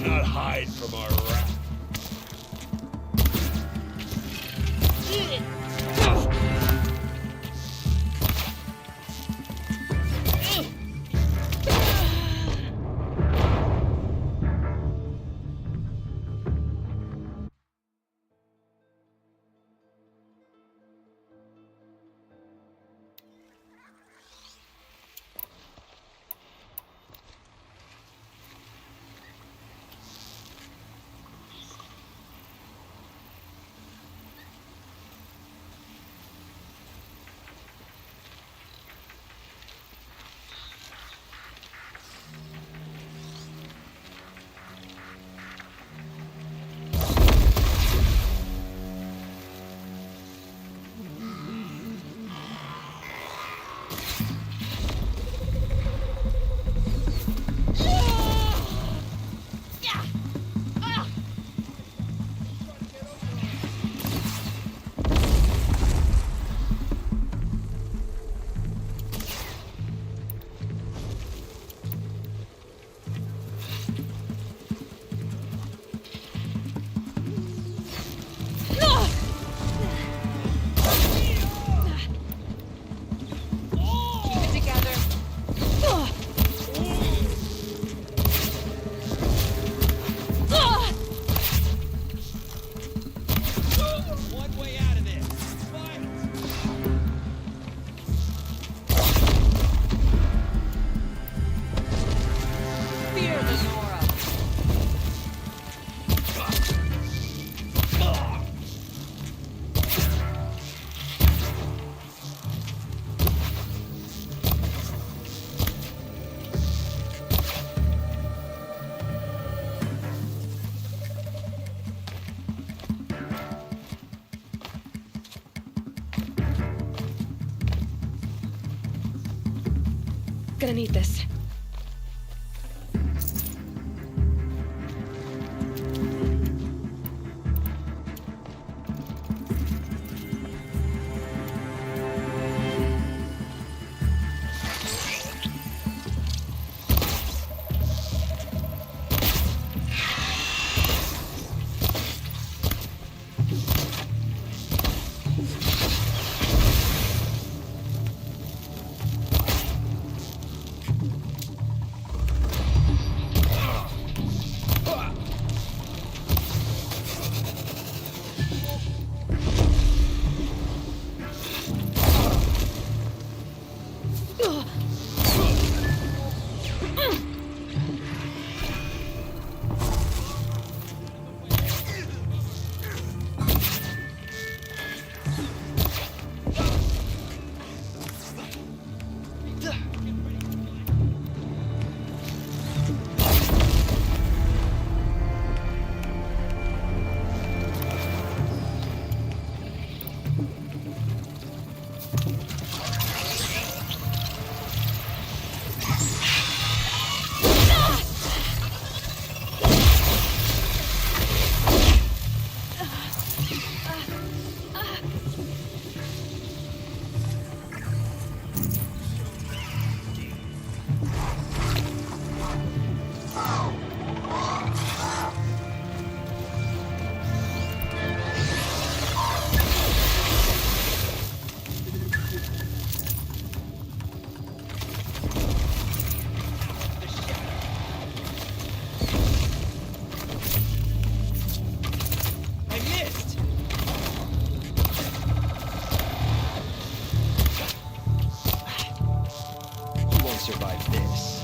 Speaker 14: cannot hide from our wrath.
Speaker 7: Gonna need this.
Speaker 10: Survive this.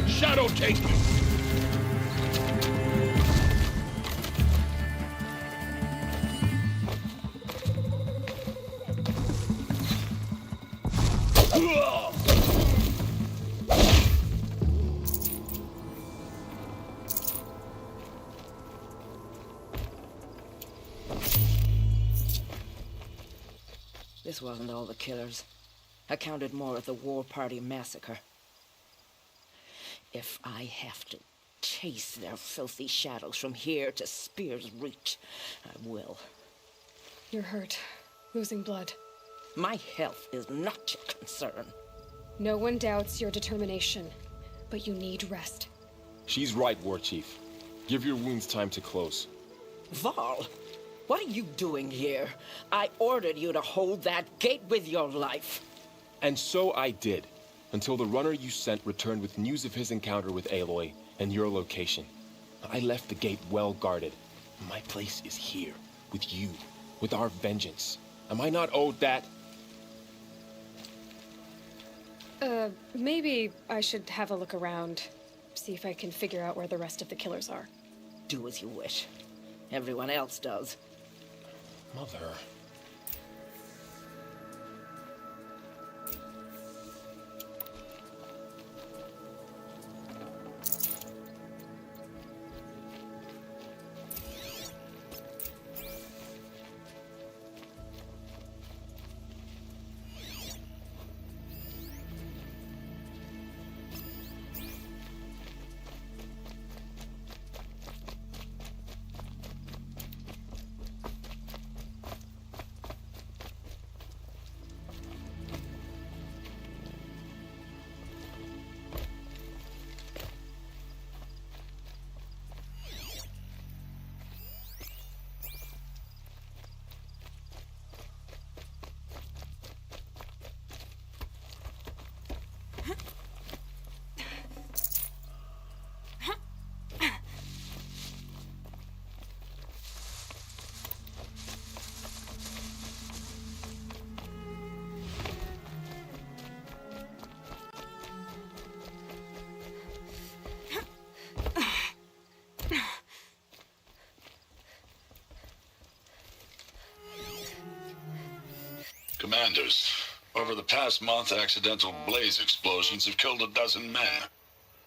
Speaker 2: Shadow take me!
Speaker 16: This wasn't all the killers. I counted more at the War Party massacre. If I have to chase their filthy shadows from here to Spear's Reach, I will.
Speaker 7: You're hurt. Losing blood.
Speaker 16: My health is not your concern.
Speaker 7: No one doubts your determination, but you need rest.
Speaker 11: She's right, War Chief. Give your wounds time to close.
Speaker 16: Val, what are you doing here? I ordered you to hold that gate with your life.
Speaker 11: And so I did, until the runner you sent returned with news of his encounter with Aloy and your location. I left the gate well guarded. My place is here, with you, with our vengeance. Am I not owed that?
Speaker 7: Maybe I should have a look around, see if I can figure out where the rest of the killers are.
Speaker 16: Do as you wish. Everyone else does.
Speaker 11: Mother.
Speaker 5: Commanders, over the past month, accidental blaze explosions have killed 12 men.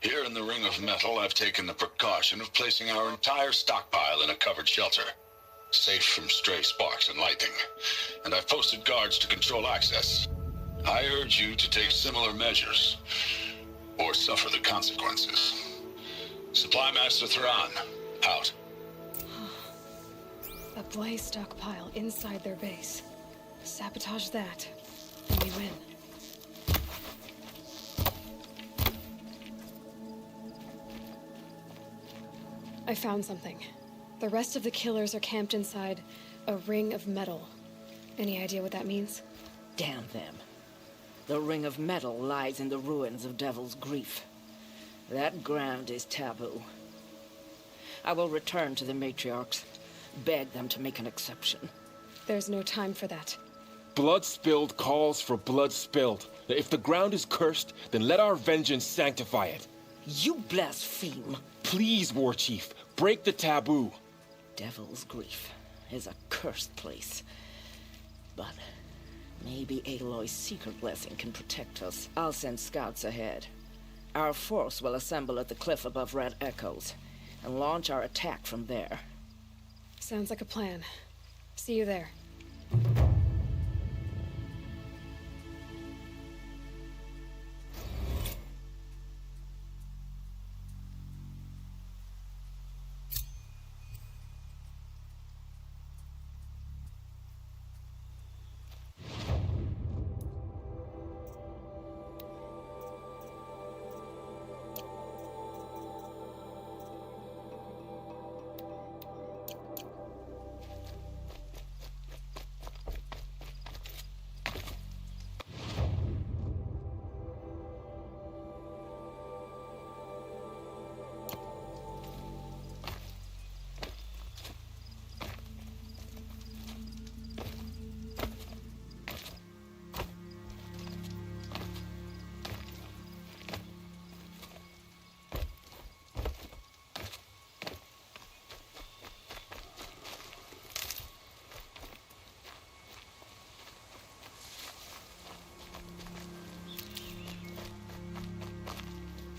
Speaker 5: Here in the Ring of Metal, I've taken the precaution of placing our entire stockpile in a covered shelter, safe from stray sparks and lightning, and I've posted guards to control access. I urge you to take similar measures, or suffer the consequences. Supply Master Thrawn, out.
Speaker 7: A blaze stockpile inside their base. Sabotage that, and we win. I found something. The rest of the killers are camped inside a ring of metal. Any idea what that means?
Speaker 16: Damn them. The ring of metal lies in the ruins of Devil's Grief. That ground is taboo. I will return to the matriarchs, beg them to make an exception.
Speaker 7: There's no time for that.
Speaker 11: Blood spilled calls for blood spilled. If the ground is cursed, then let our vengeance sanctify it.
Speaker 16: You blaspheme.
Speaker 11: Please, War Chief, break the taboo.
Speaker 16: Devil's Grief is a cursed place. But maybe Aloy's secret blessing can protect us. I'll send scouts ahead. Our force will assemble at the cliff above Red Echoes and launch our attack from there.
Speaker 7: Sounds like a plan. See you there.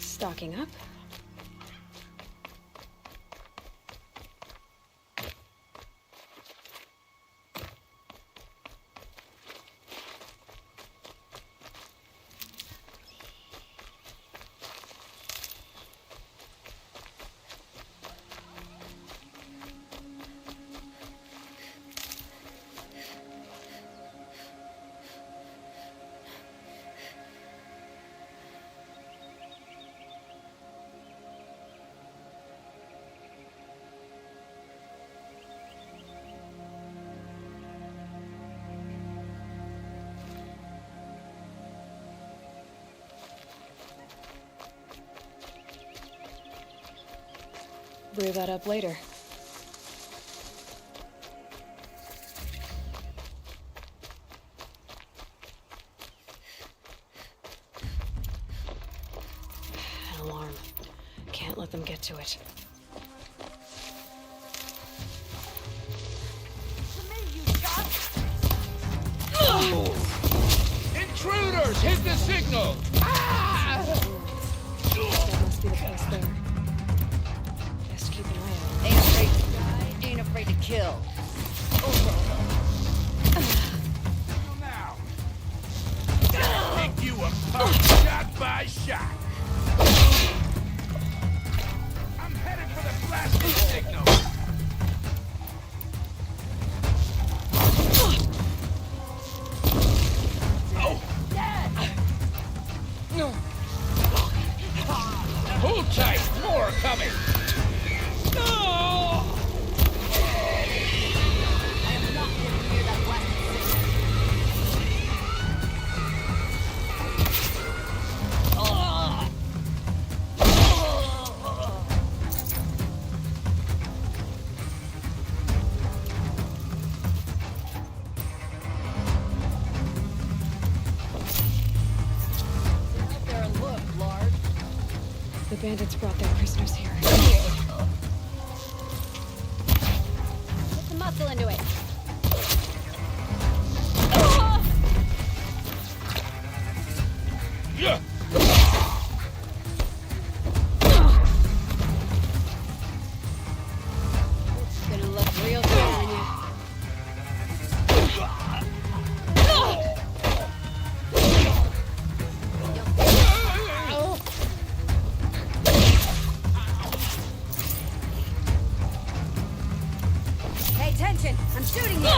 Speaker 7: Stocking up. Brew that up later. An alarm. Can't let them get to it.
Speaker 10: Intruders! Hit the signal!
Speaker 7: That must be the place there. Best keep an eye out.
Speaker 16: Ain't afraid to die, ain't afraid to kill.
Speaker 8: Now. Pick you apart shot by shot. I'm headed for the blasting signal.
Speaker 10: Hold tight! More coming!
Speaker 7: The bandits brought their prisoners here.
Speaker 1: Put some muscle into it.
Speaker 10: Yeah.
Speaker 1: Gonna look real good on you. attention! I'm shooting you!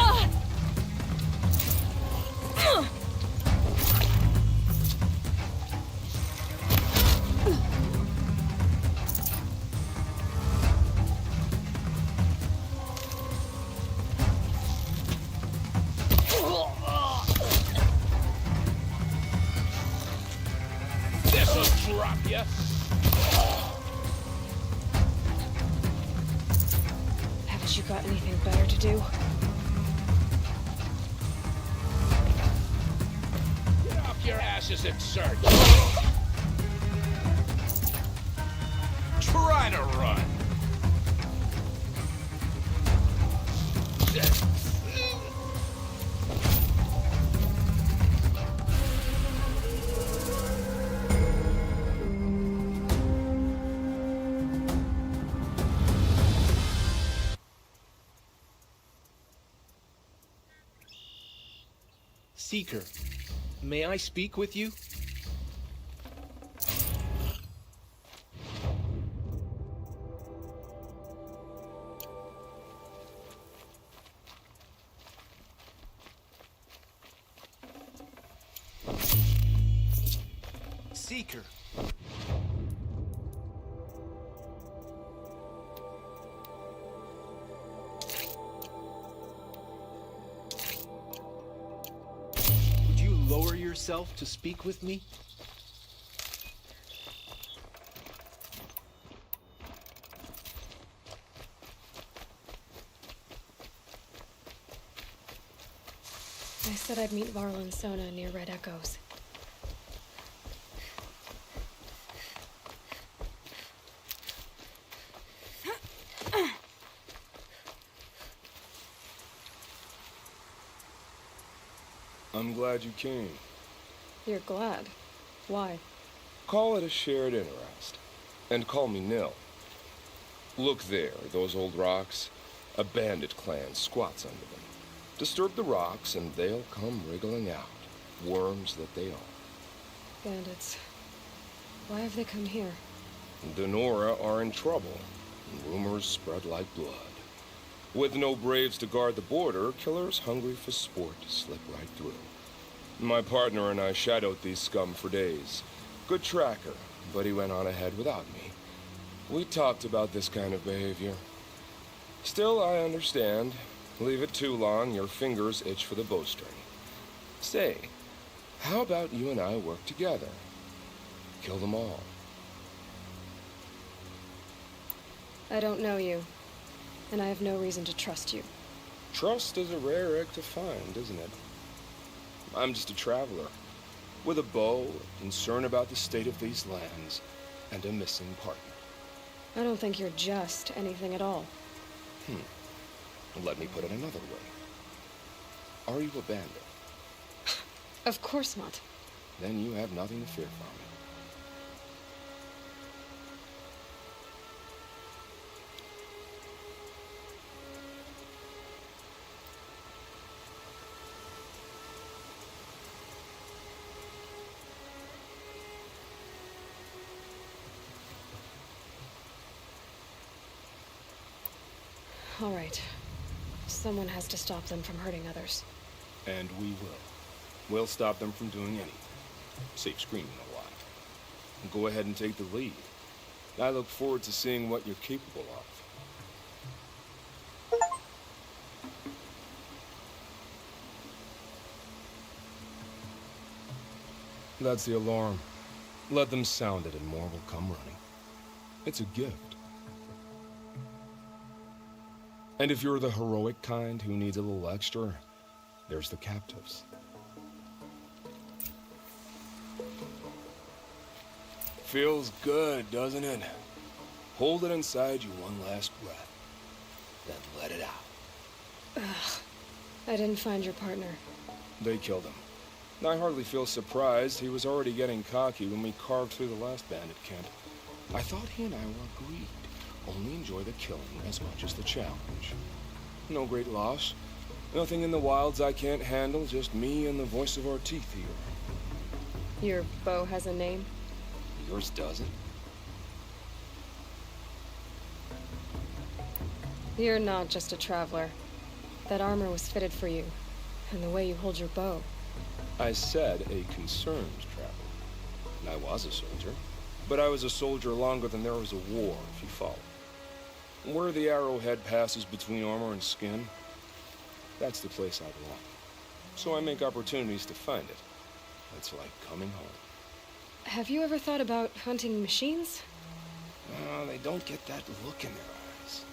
Speaker 11: This'll drop ya.
Speaker 7: Haven't you got anything better to do?
Speaker 11: Get off your asses and search. Try to run.
Speaker 17: Seeker, may I speak with you? Seeker. Lower yourself to speak with me?
Speaker 7: I said I'd meet Varl and Sona near Red Echoes.
Speaker 14: I'm glad you came.
Speaker 7: You're glad. Why?
Speaker 14: Call it a shared interest. And call me Nil. Look there, those old rocks. A bandit clan squats under them. Disturb the rocks and they'll come wriggling out. Worms that they are.
Speaker 7: Bandits. Why have they come here?
Speaker 14: Denora are in trouble. And rumors spread like blood. With no braves to guard the border, killers hungry for sport slip right through. My partner and I shadowed these scum for days. Good tracker, but he went on ahead without me. We talked about this kind of behavior. Still, I understand. Leave it too long, your fingers itch for the bowstring. Say, how about you and I work together? Kill them all.
Speaker 7: I don't know you, and I have no reason to trust you.
Speaker 14: Trust is a rare egg to find, isn't it? I'm just a traveler, with a bow, concern about the state of these lands, and a missing partner.
Speaker 7: I don't think you're just anything at all.
Speaker 14: Let me put it another way. Are you a bandit?
Speaker 7: Of course not.
Speaker 14: Then you have nothing to fear from me.
Speaker 7: All right. Someone has to stop them from hurting others.
Speaker 14: And we will. We'll stop them from doing anything. Save screaming a while. Go ahead and take the lead. I look forward to seeing what you're capable of. That's the alarm. Let them sound it and more will come running. It's a gift. And if you're the heroic kind who needs a little extra, there's the captives. Feels good, doesn't it? Hold it inside you one last breath, then let it out.
Speaker 7: Ugh. I didn't find your partner.
Speaker 14: They killed him. I hardly feel surprised. He was already getting cocky when we carved through the last bandit camp. I thought he and I were agreed. Only enjoy the killing as much as the challenge. No great loss. Nothing in the wilds I can't handle, just me and the voice of our teeth here.
Speaker 7: Your bow has a name?
Speaker 14: Yours doesn't.
Speaker 7: You're not just a traveler. That armor was fitted for you, and the way you hold your bow.
Speaker 14: I said a concerned traveler. And I was a soldier. But I was a soldier longer than there was a war, if you follow. Where the arrowhead passes between armor and skin, that's the place I belong. So I make opportunities to find it. It's like coming home.
Speaker 7: Have you ever thought about hunting machines?
Speaker 14: They don't get that look in their eyes.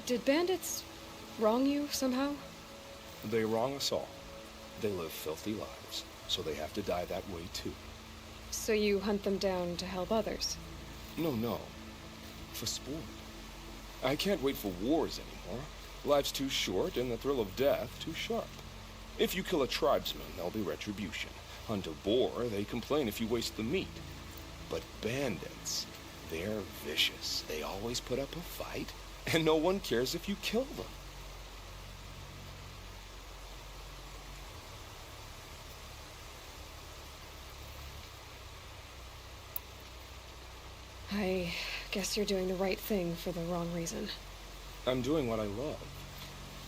Speaker 7: Did bandits wrong you somehow?
Speaker 14: They wrong us all. They live filthy lives, so they have to die that way too.
Speaker 7: So you hunt them down to help others?
Speaker 14: No. For sport. I can't wait for wars anymore. Life's too short and the thrill of death too sharp. If you kill a tribesman, there'll be retribution. Hunt a boar, they complain if you waste the meat. But bandits, they're vicious. They always put up a fight, and no one cares if you kill them.
Speaker 7: I guess you're doing the right thing for the wrong reason.
Speaker 14: I'm doing what I love.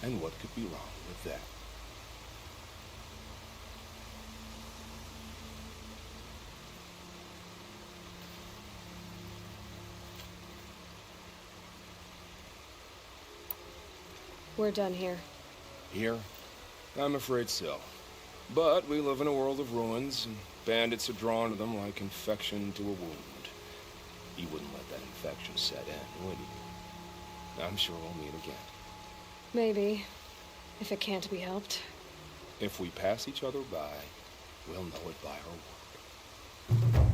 Speaker 14: And what could be wrong with that?
Speaker 7: We're done here.
Speaker 14: Here? I'm afraid so. But we live in a world of ruins, and bandits are drawn to them like infection to a wound. You wouldn't let that infection set in, would you? I'm sure we'll meet again.
Speaker 7: Maybe. If it can't be helped.
Speaker 14: If we pass each other by, we'll know it by our work.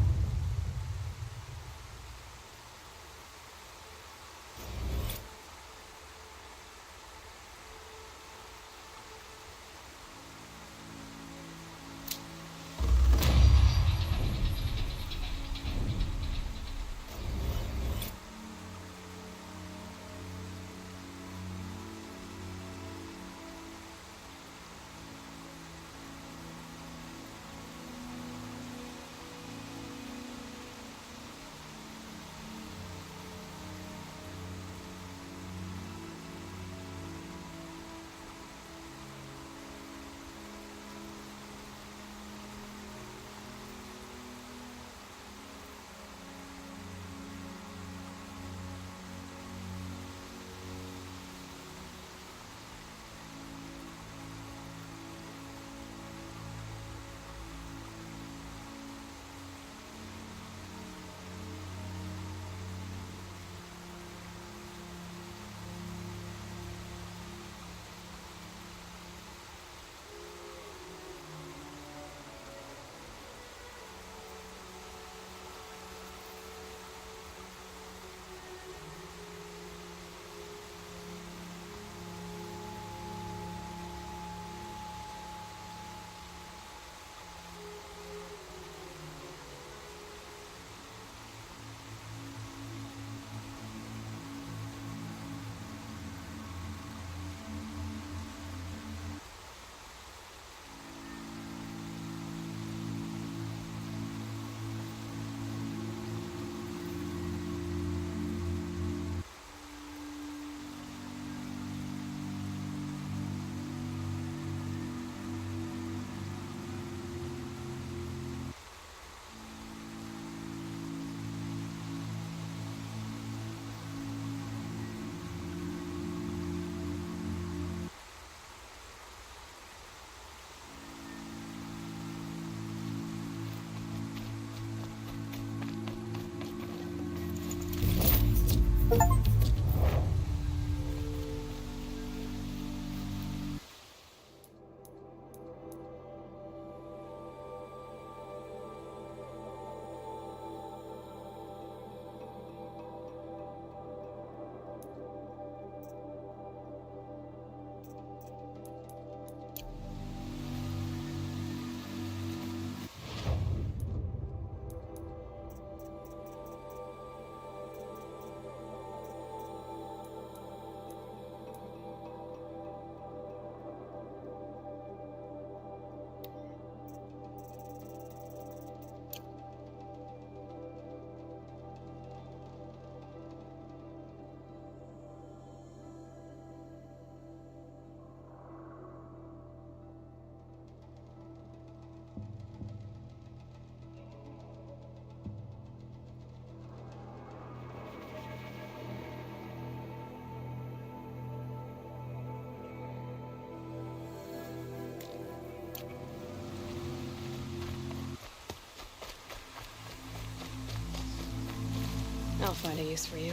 Speaker 7: I'll find a use for you.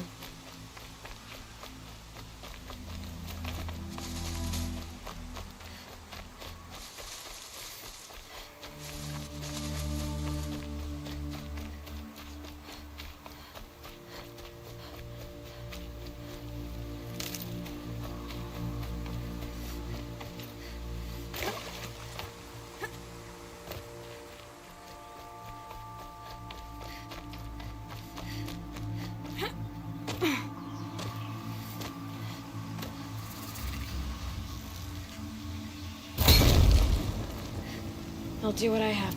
Speaker 7: I'll do what I have.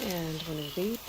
Speaker 7: And one of these.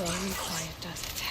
Speaker 7: Slow and quiet, does it?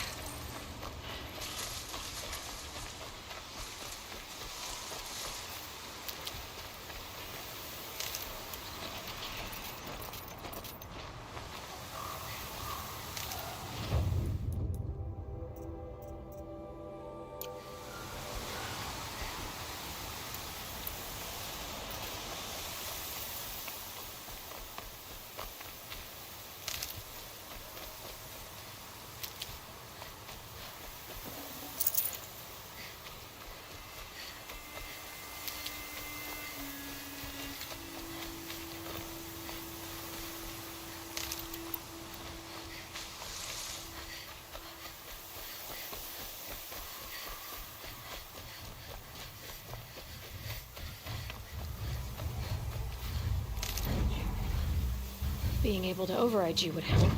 Speaker 7: Being able to override you would help.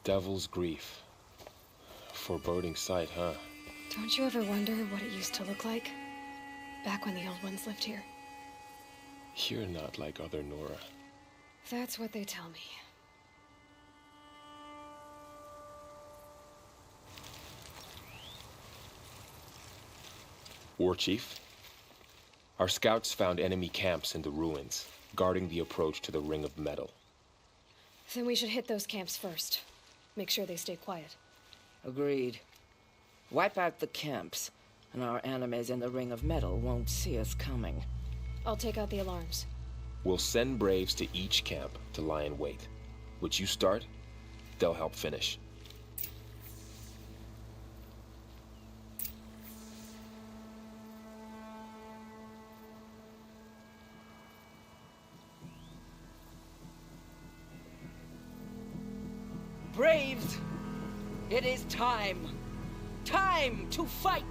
Speaker 11: Devil's Grief. Foreboding sight, huh?
Speaker 7: Don't you ever wonder what it used to look like? Back when the old ones lived here.
Speaker 11: You're not like other Nora.
Speaker 7: That's what they tell me.
Speaker 11: War Chief? Our scouts found enemy camps in the ruins, guarding the approach to the Ring of Metal.
Speaker 7: Then we should hit those camps first. Make sure they stay quiet.
Speaker 16: Agreed. Wipe out the camps, and our enemies in the Ring of Metal won't see us coming.
Speaker 7: I'll take out the alarms.
Speaker 11: We'll send Braves to each camp to lie in wait. Which you start, they'll help finish.
Speaker 16: Braves! It is time! Time to fight!